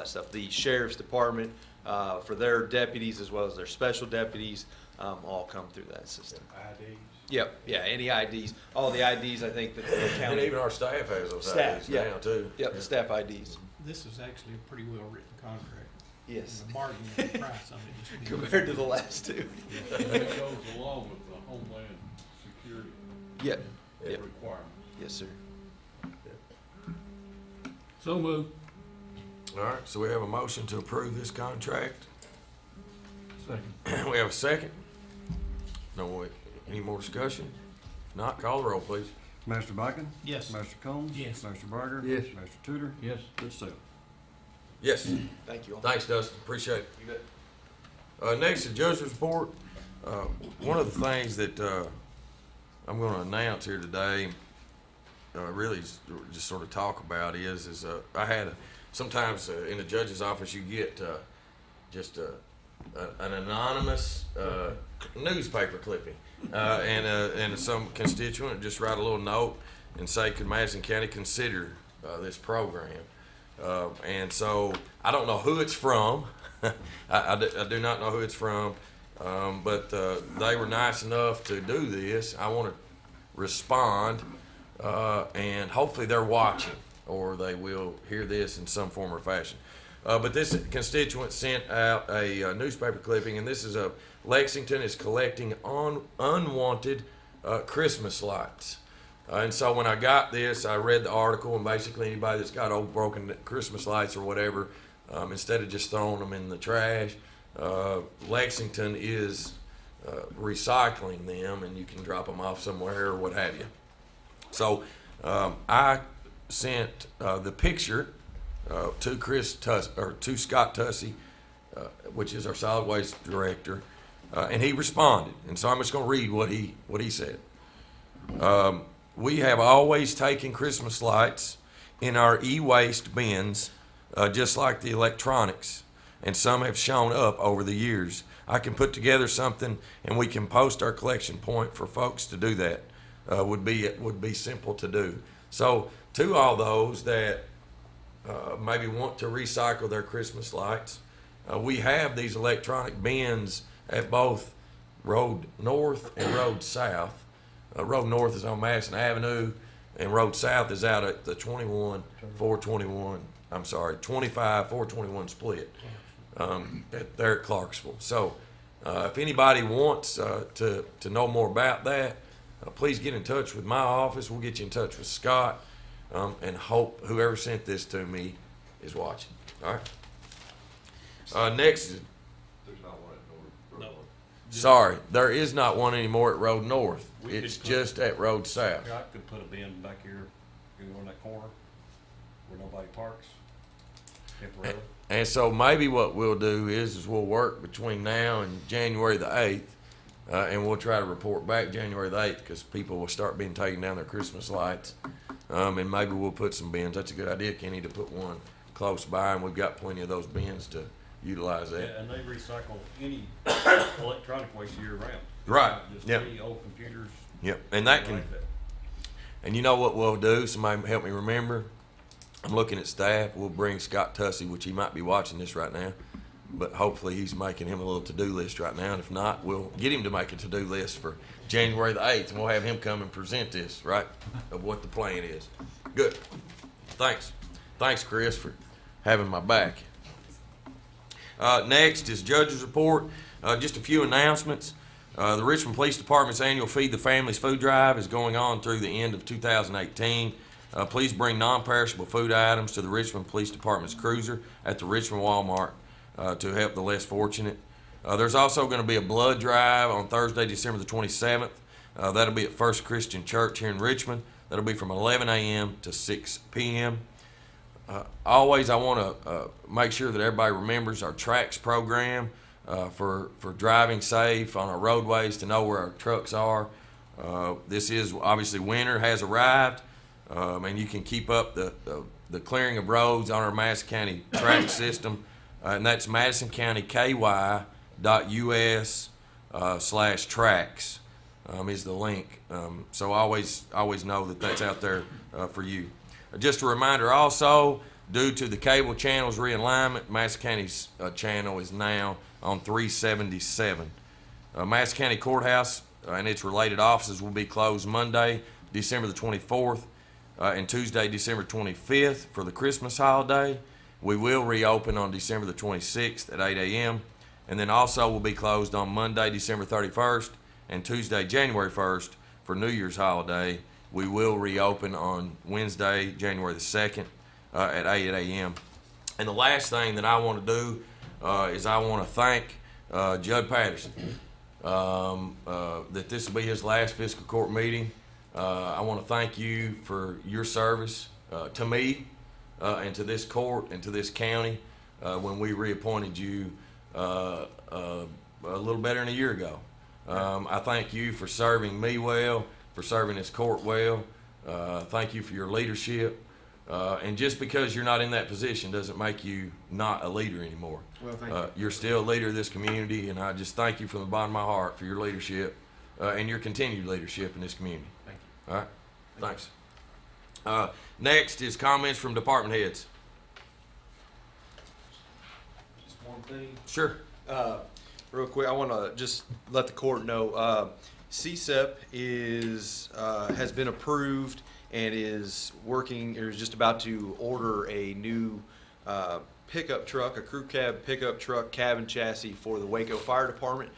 stuff. The sheriff's department, for their deputies as well as their special deputies, all come through that system. IDs. Yep, yeah, any IDs, all the IDs I think that the And county. even our staff has those Staff, IDs yeah. now too. Yep, the staff IDs. This is actually a pretty well-written contract. Yes. And the bargain of the price on it just means- Compared to the last two. And it goes along with the Homeland Security Yep, yep, requirements. yes, sir. So moved. All right, so we have a motion to approve this contract. Second. We have a second. No, wait, any more discussion? If not, call the roll, please. Master Bacon? Yes. Master Combs? Yes. Master Barger? Yes. Master Tudor? Yes. Judge Sale? Yes. Thank you all. Thanks, Dustin. Appreciate it. You bet. Next, the judge's report. One of the things that I'm going to announce here today, really just sort of talk about is I had sometimes in the judge's office you get just an anonymous newspaper clipping, and some constituent would just write a little note and say, could Madison County consider this program? And so I don't know who it's from. I do not know who it's from, but they were nice enough to do this. I want to respond, and hopefully they're watching or they will hear this in some form or fashion. But this constituent sent out a newspaper clipping, and this is Lexington is collecting unwanted Christmas lights. And so when I got this, I read the article, and basically anybody that's got old broken Christmas lights or whatever, instead of just throwing them in the trash, Lexington is recycling them, and you can drop them off somewhere or what have you. So I sent the picture to Scott Tussey, which is our solid waste director, and he responded. And so I'm just going to read what he said. We have always taken Christmas lights in our e-waste bins, just like the electronics, and some have shown up over the years. I can put together something, and we can post our collection point for folks to do that. Would be simple to do. So to all those that maybe want to recycle their Christmas lights, we have these electronic bins at both Road North and Road South. Road North is on Madison Avenue, and Road South is out at the 25-421 split there at Clarksville. So if anybody wants to know more about that, please get in touch with my office. We'll get you in touch with Scott, and hope whoever sent this to me is watching. All right. Next is, There's not one at North. sorry, there is not one anymore at Road North. We It's could put- just at Road South. I could put a bin back here, in that corner, where nobody parks, temporarily. And so maybe what we'll do is we'll work between now and January the 8th, and we'll try to report back January the 8th, because people will start being taking down their Christmas lights. And maybe we'll put some bins. That's a good idea, Kenny, to put one close by, and we've got plenty of those bins to utilize that. Yeah, and they recycle any electronic waste year round. Right, Not just yep. any old computers. Yep, and that anything can, like and you know what we'll do? Somebody help me remember. I'm looking at staff. We'll bring Scott Tussey, which he might be watching this right now, but hopefully he's making him a little to-do list right now. And if not, we'll get him to make a to-do list for January the 8th, and we'll have him come and present this, right, of what the plan is. Good. Thanks. Thanks, Chris, for having my back. Next is Judge's Report. Just a few announcements. The Richmond Police Department's annual Feed the Families food drive is going on through the end of 2018. Please bring non-perishable food items to the Richmond Police Department's cruiser at the Richmond Walmart to help the less fortunate. There's also going to be a blood drive on Thursday, December the 27th. That'll be at First Christian Church here in Richmond. That'll be from 11 a.m. to 6 p.m. Always, I want to make sure that everybody remembers our TRACS program for driving safe on our roadways, to know where our trucks are. This is obviously winter has arrived, and you can keep up the clearing of roads on our Madison County TRACS system, and that's MadisonCountyKY.us/tracks. is the link. So always know that that's out there for you. Just a reminder also, due to the cable channel's realignment, Madison County's channel is now on 377. Madison County Courthouse and its related offices will be closed Monday, December the 24th, and Tuesday, December 25th for the Christmas holiday. We will reopen on December the 26th at 8 a.m. And then also will be closed on Monday, December 31st, and Tuesday, January 1st for New Year's holiday. We will reopen on Wednesday, January the 2nd at 8 a.m. And the last thing that I want to do is I want to thank Judd Patterson that this will be his last fiscal court meeting. I want to thank you for your service to me and to this court and to this county when we reappointed you a little better than a year ago. I thank you for serving me well, for serving this court well. Thank you for your leadership. And just because you're not in that position doesn't make you not a leader anymore. Well, thank you. You're still a leader of this community, and I just thank you from the bottom of my heart for your leadership and your continued leadership in this community. Thank you. All right? Thanks. Next is comments from department heads. Just one thing. Sure. Real quick, I want to just let the court know, CSEP has been approved and is working, or is just about to order a new pickup truck, a crew cab pickup truck cabin chassis for the Waco Fire Department.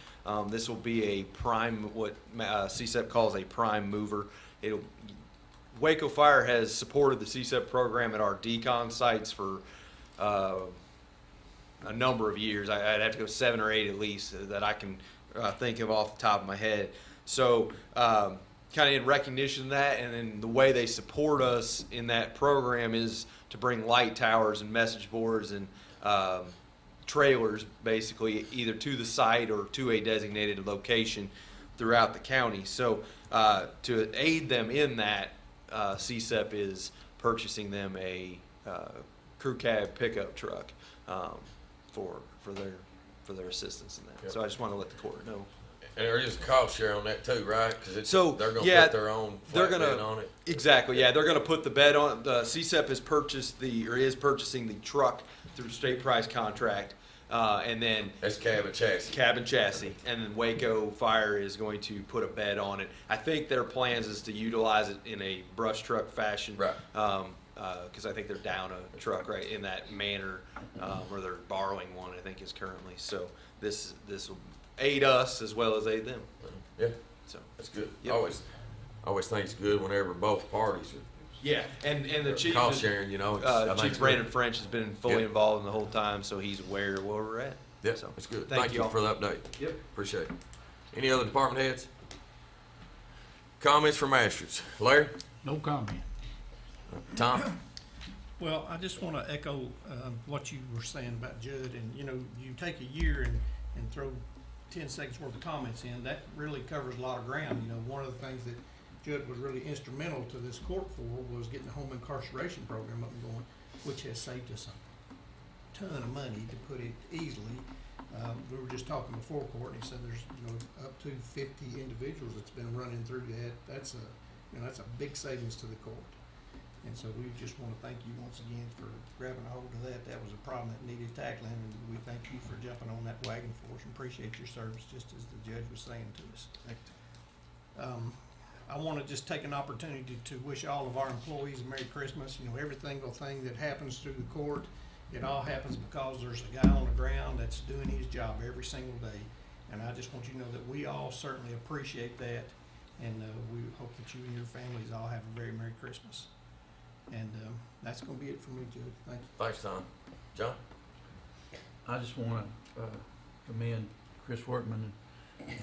This will be a prime, what CSEP calls a prime mover. Waco Fire has supported the CSEP program at our decon sites for a number of years. I'd have to go 7 or 8 at least that I can think of off the top of my head. So kind of in recognition of that, and then the way they support us in that program is to bring light towers and message boards and trailers basically either to the site or to a designated location throughout the county. So to aid them in that, CSEP is purchasing them a crew cab pickup truck for their assistance in that. Yep. So I just want to let the court know. And there is a cost share on that too, right? Because So, they're going to yeah, put their own they're flat gonna- bed on it. Exactly, yeah, they're gonna put the bed on, the CSEP has purchased is purchasing the truck through state price contract, and then That's cabin chassis. cabin chassis, and then Waco Fire is going to put a bed on it. I think their plans is to utilize it in a brush truck fashion. Right. Because I think they're down a truck right in that manner, or they're borrowing one, I think is currently. So this will aid us as well as aid them. Yeah, So, that's good. Yep. Always think it's good whenever both parties yeah, and the are chief. cost sharing, I think Chief it's Brandon good. French has been fully Yep. involved in the whole time, so he's aware of where we're at. Yep, So, that's good. thank Thank you you all. for the update. Yep. Appreciate it. Any other department heads? Comments from magistrates? Larry? No comment. Tom? Well, I just want to echo what you were saying about Judd, and you take a year and throw 10 seconds worth of comments in. That really covers a lot of ground. One of the things that Judd was really instrumental to this court for was getting the home incarceration program up and going, which has saved us a ton of money, to put it easily. We were just talking before court, and he said there's up to 50 individuals that's been running through that. That's a big savings to the court. And so we just want to thank you once again for grabbing a hold of that. That was a problem that needed tackling, and we thank you for jumping on that wagon for us and appreciate your service, just as the judge was saying to us. I want to just take an opportunity to wish all of our employees a Merry Christmas. Every single thing that happens through the court, it all happens because there's a guy on the ground that's doing his job every single day. And I just want you to know that we all certainly appreciate that, and we hope that you and your families all have a very Merry Christmas. And that's going to be it for me, Judge. Thank you. Thanks, Tom. John? I just want to commend Chris Workman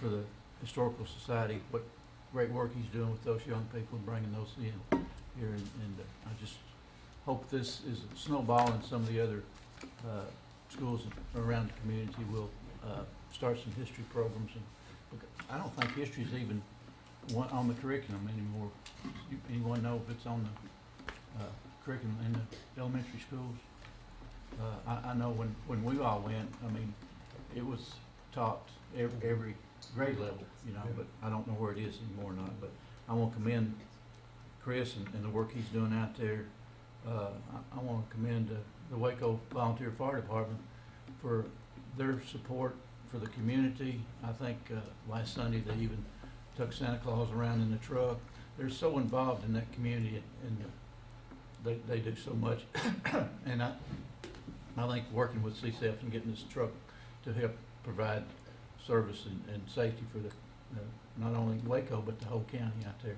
for the Historical Society, what great work he's doing with those young people, bringing those in here. And I just hope this is a snowball, and some of the other schools around the community will start some history programs. And I don't think history is even on the curriculum anymore. Anyone know if it's on the curriculum in the elementary schools? I know when we all went, it was taught every grade level, you know, but I don't know where it is anymore or not. But I want to commend Chris and the work he's doing out there. I want to commend the Waco Volunteer Fire Department for their support for the community. I think last Sunday they even took Santa Claus around in the truck. They're so involved in that community, and they do so much. And I think working with CCF and getting this truck to help provide service and safety for the not only Waco but the whole county out there.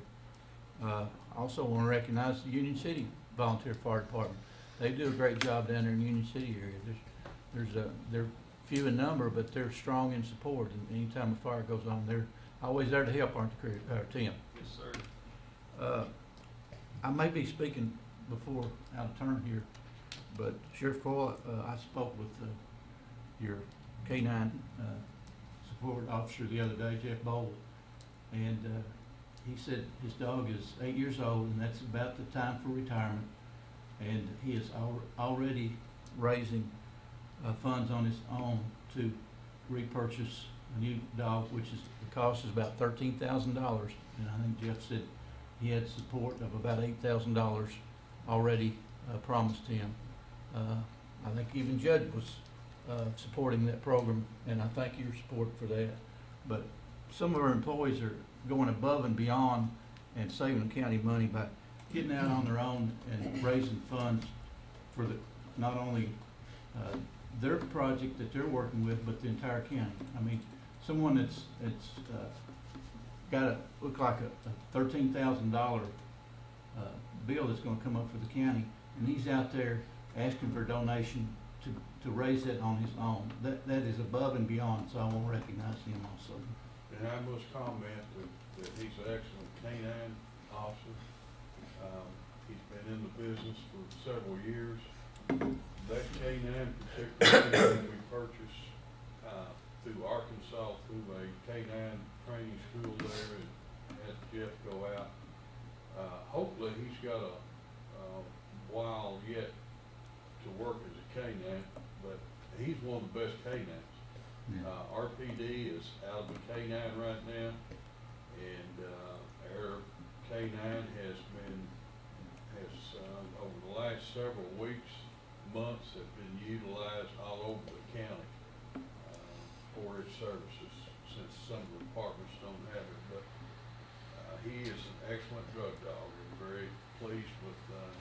I also want to recognize the Union City Volunteer Fire Department. They do a great job down there in the Union City area. They're few in number, but they're strong in support. And anytime a fire goes on, they're always there to help, aren't they, Tim? Yes, sir. I may be speaking before out of turn here, but Sheriff Coyle, I spoke with your K-9 support officer the other day, Jeff Bowl, and he said his dog is 8 years old, and that's about the time for retirement, and he is already raising funds on his own to repurchase a new dog, which is the cost is about $13,000, and I think Jeff said he had support of about $8,000 already promised him. I think even Judd was supporting that program, and I thank your support for that. But some of our employees are going above and beyond and saving the county money by getting out on their own and raising funds for not only their project that they're working with, but the entire county. I mean, someone that's got a look like a $13,000 bill that's going to come up for the county, and he's out there asking for a donation to raise that on his own. That is above and beyond. So I want to recognize him also. And I must comment that he's an excellent canine officer. He's been in the business for several years. That canine particularly we purchased through Arkansas through a canine training school there, and had Jeff go out. Hopefully he's got a while yet to work as a canine, but he's one of the best canines. RPD is out of the canine right now, and our canine has over the last several weeks, months, have been utilized all over the county for its services, since some of the departments don't have it. But he is an excellent drug dog. We're very pleased with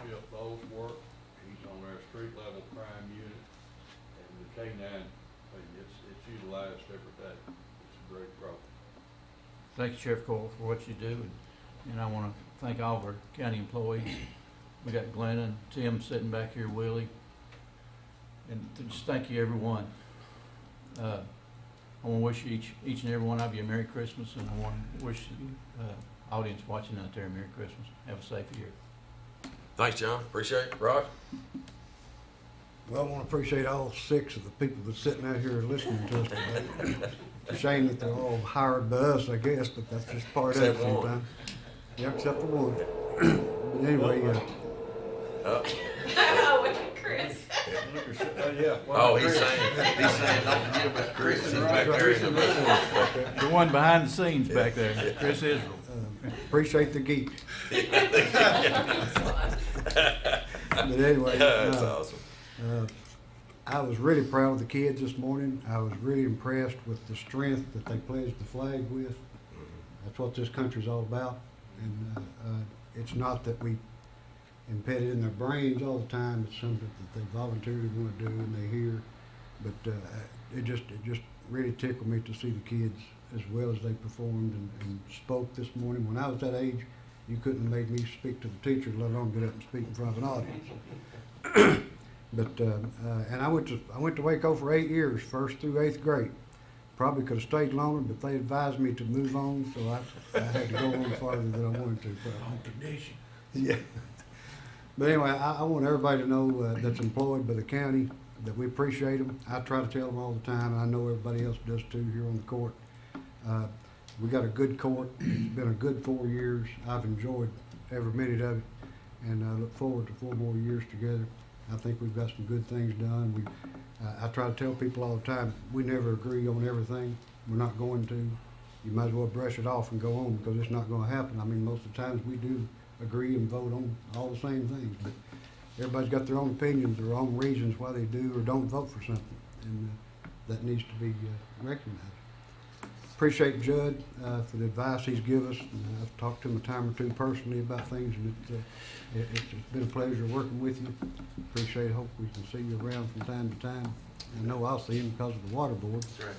Jeff Bowles' work. He's on our street level crime unit, and the canine, it's utilized every day. It's a great program. Thank you, Sheriff Coyle, for what you do, and I want to thank all of our county employees. We got Glenn and Tim sitting back here, Willie, and just thank you, everyone. I want to wish each and every one of you a Merry Christmas, and I want to wish the audience watching out there a Merry Christmas. Have a safe year. Thanks, John. Appreciate it. Rod? Well, I want to appreciate all 6 of the people that's sitting out here listening to us today. It's a shame that they're all hired by us, I guess, but that's just part of it Except one. sometimes. Yeah, except for one. But anyway, Chris. Yeah. Oh, he's saying don't forget about Chris. He's back there in the middle. The one behind the scenes back there, Chris Israel. appreciate the geek. But anyway, That's awesome. I was really proud of the kids this morning. I was really impressed with the strength that they pledged the flag with. That's what this country's all about. And it's not that we embed it in their brains all the time. It's something that they voluntarily want to do and they hear. But it just really tickled me to see the kids as well as they performed and spoke this morning. When I was that age, you couldn't have made me speak to the teachers, let alone get up and speak in front of an audience. But and I went to Waco for 8 years, 1st through 8th grade. Probably could have stayed longer, but they advised me to move on, so I had to go on farther than I wanted to. On condition. Yeah. But anyway, I want everybody to know that's employed by the county that we appreciate them. I try to tell them all the time, and I know everybody else does too here on the court. We got a good court. It's been a good 4 years. I've enjoyed every minute of it, and I look forward to 4 more years together. I think we've got some good things done. I try to tell people all the time, we never agree on everything. We're not going to. you might as well brush it off and go on because it's not gonna happen. I mean, most of the times we do agree and vote on all the same things, but everybody's got their own opinions, their own reasons why they do or don't vote for something, and that needs to be recognized. Appreciate Judd for the advice he's given us. And I've talked to him a time or two personally about things, and it's been a pleasure working with you. Appreciate it. Hope we can see you around from time to time. I know I'll see him because of the water board, That's right.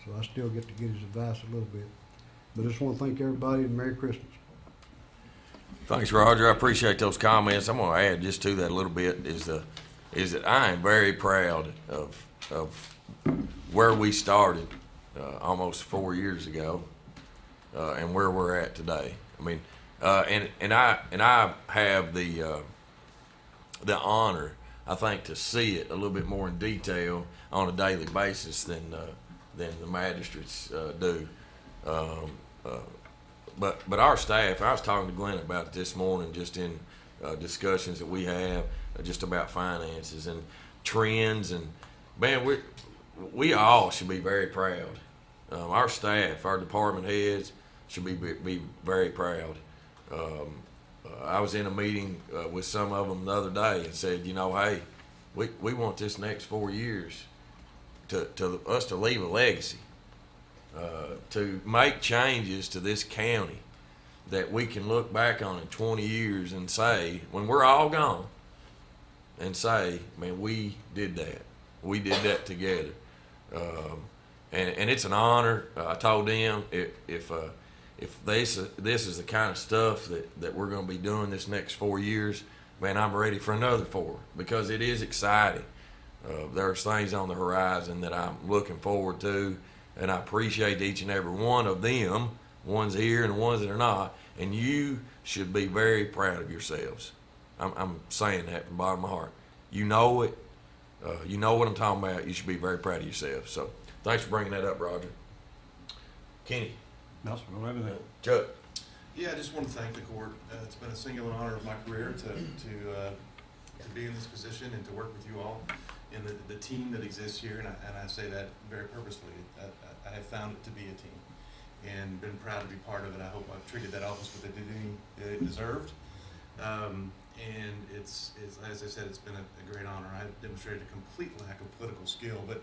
so I still get to get his advice a little bit. But I just want to thank everybody and Merry Christmas. Thanks, Roger. I appreciate those comments. I'm gonna add just to that a little bit is that I am very proud of where we started almost 4 years ago and where we're at today. I mean, and I have the honor, I think, to see it a little bit more in detail on a daily basis than the magistrates do. But our staff, I was talking to Glenn about it this morning, just in discussions that we have just about finances and trends, and man, we all should be very proud. Our staff, our department heads should be very proud. I was in a meeting with some of them the other day and said, you know, hey, we want this next 4 years to us to leave a legacy. To make changes to this county that we can look back on in 20 years and say, when we're all gone, and say, man, we did that. We did that together. And it's an honor. I told them if this is the kind of stuff that we're going to be doing this next 4 years, man, I'm ready for another 4 because it is exciting. There's things on the horizon that I'm looking forward to. And I appreciate each and every one of them, ones here and the ones that are not. And you should be very proud of yourselves. I'm saying that from the bottom of my heart. You know it. You know what I'm talking about. You should be very proud of yourself. So thanks for bringing that up, Roger. Kenny. Nelson, don't have anything. Chuck. Yeah, I just want to thank the court. It's been a singular honor of my career to be in this position and to work with you all and the team that exists here, and I say that very purposefully. I have found it to be a team and been proud to be part of it. I hope I've treated that office with the dignity it deserved. And it's as I said, it's been a great honor. I have demonstrated a complete lack of political skill, but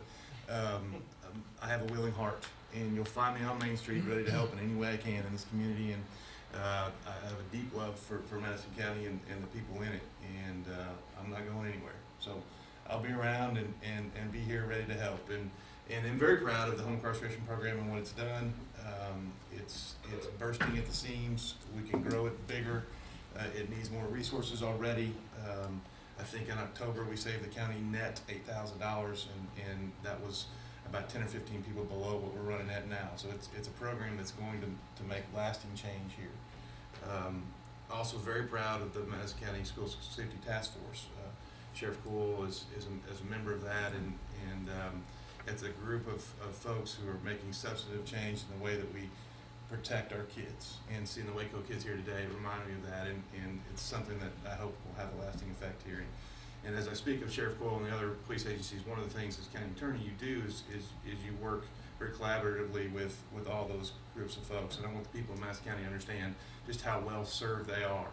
I have a willing heart, and you'll find me on Main Street ready to help in any way I can in this community. And I have a deep love for Madison County and the people in it, and I'm not going anywhere. So I'll be around and be here ready to help. And I'm very proud of the home incarceration program and what it's done. It's bursting at the seams. We can grow it bigger. It needs more resources already. I think in October we saved the county net $8,000, and that was about 10 or 15 people below what we're running at now. So it's a program that's going to make lasting change here. Also very proud of the Madison County School Safety Task Force. Sheriff Cool is a member of that, and it's a group of folks who are making substantive change in the way that we protect our kids. And seeing the Waco kids here today reminded me of that, and it's something that I hope will have a lasting effect here. And as I speak of Sheriff Coyle and the other police agencies, one of the things as county attorney you do is you work very collaboratively with all those groups of folks. And I want the people of Madison County to understand just how well served they are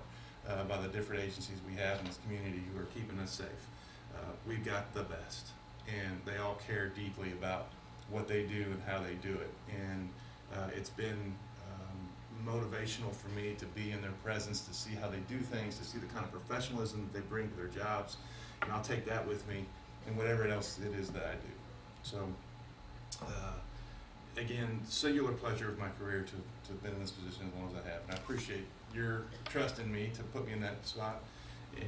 by the different agencies we have in this community who are keeping us safe. We've got the best, and they all care deeply about what they do and how they do it. And it's been motivational for me to be in their presence, to see how they do things, to see the kind of professionalism that they bring to their jobs, and I'll take that with me and whatever else it is that I do. So again, singular pleasure of my career to have been in this position as long as I have, and I appreciate your trust in me to put me in that spot.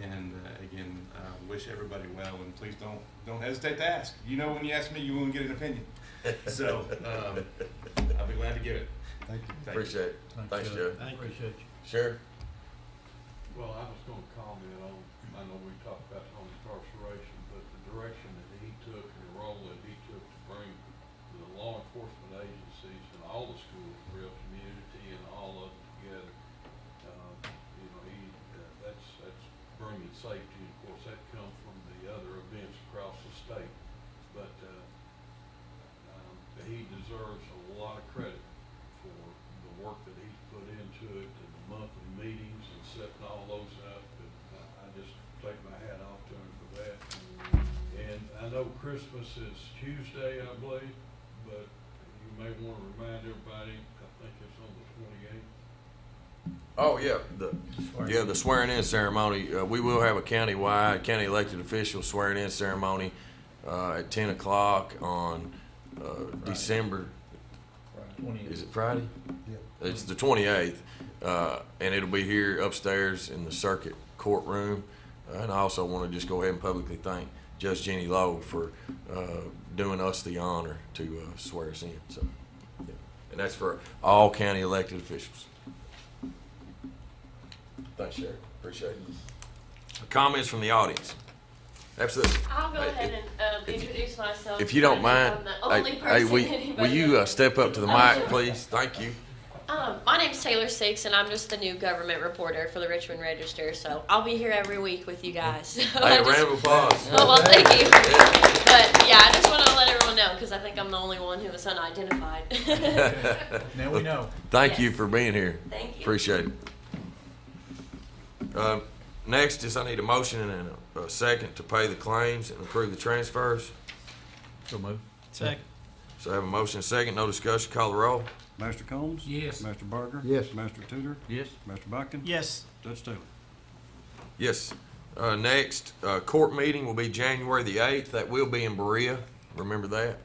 And again, wish everybody well, and please don't hesitate to ask. You know, when you ask me, you won't get an opinion. So I'll be glad to give it. Thank you. Appreciate it. Thanks, Joe. Appreciate you. Sheriff? Well, I was gonna comment on, I know we talked about home incarceration, but the direction that he took and the role that he took to bring the law enforcement agencies and all the schools, real community and all of them together. You know, that's bringing safety. Of course, that comes from the other events across the state, but he deserves a lot of credit for the work that he's put into it and the monthly meetings and setting all those up. And I just take my hat off to him for that. And I know Christmas is Tuesday, I believe, but you may want to remind everybody, I think it's on the 28th. Oh, yeah, the swearing in ceremony. We will have a county elected official swearing in ceremony at 10 o'clock on December. Is it Friday? Yeah. It's the 28th, and it'll be here upstairs in the circuit courtroom. And I also want to just go ahead and publicly thank Judge Jenny Lowe for doing us the honor to swear us in. So, yeah. And that's for all county elected officials. Thanks, Sheriff. Appreciate it. Comments from the audience? Absolutely. I'll go Hey, ahead and introduce myself. If you don't I mind, think I'm the only person will anybody you knows. step up to the mic, please? Thank you. My name's Taylor Six, and I'm just the new government reporter for the Richmond Register. So I'll be here every week with you guys. So Hey, a round of applause. Oh well, thank you. But yeah, I just want to let everyone know because I think I'm the only one who is unidentified. Now we know. Thank you Yes. for being here. Thank you. Appreciate it. Next is I need a motion and a second to pay the claims and approve the transfers. So move. Second. So I have a motion and a second, no discussion, call the roll. Master Combs? Yes. Master Barker? Yes. Master Tudor? Yes. Master Buckin? Yes. Judge Taylor? Yes. Next, court meeting will be January the 8th. That will be in Berea. Remember that?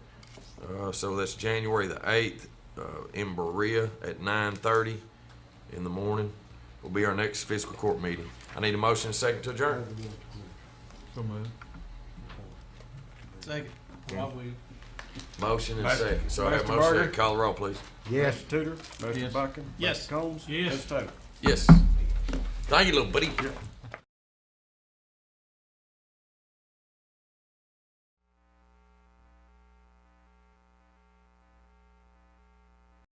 So that's January the 8th in Berea at 9:30 in the morning. Will be our next fiscal court meeting. I need a motion and a second to adjourn. So move. Second. While we Motion and a second. So I have a Mr. motion and a Barger? second. Call the roll, please. Yes. Master Tudor? Master Yes. Buckin? Yes. Master Combs? Yes. Judge Taylor? Yes. Thank you, little buddy.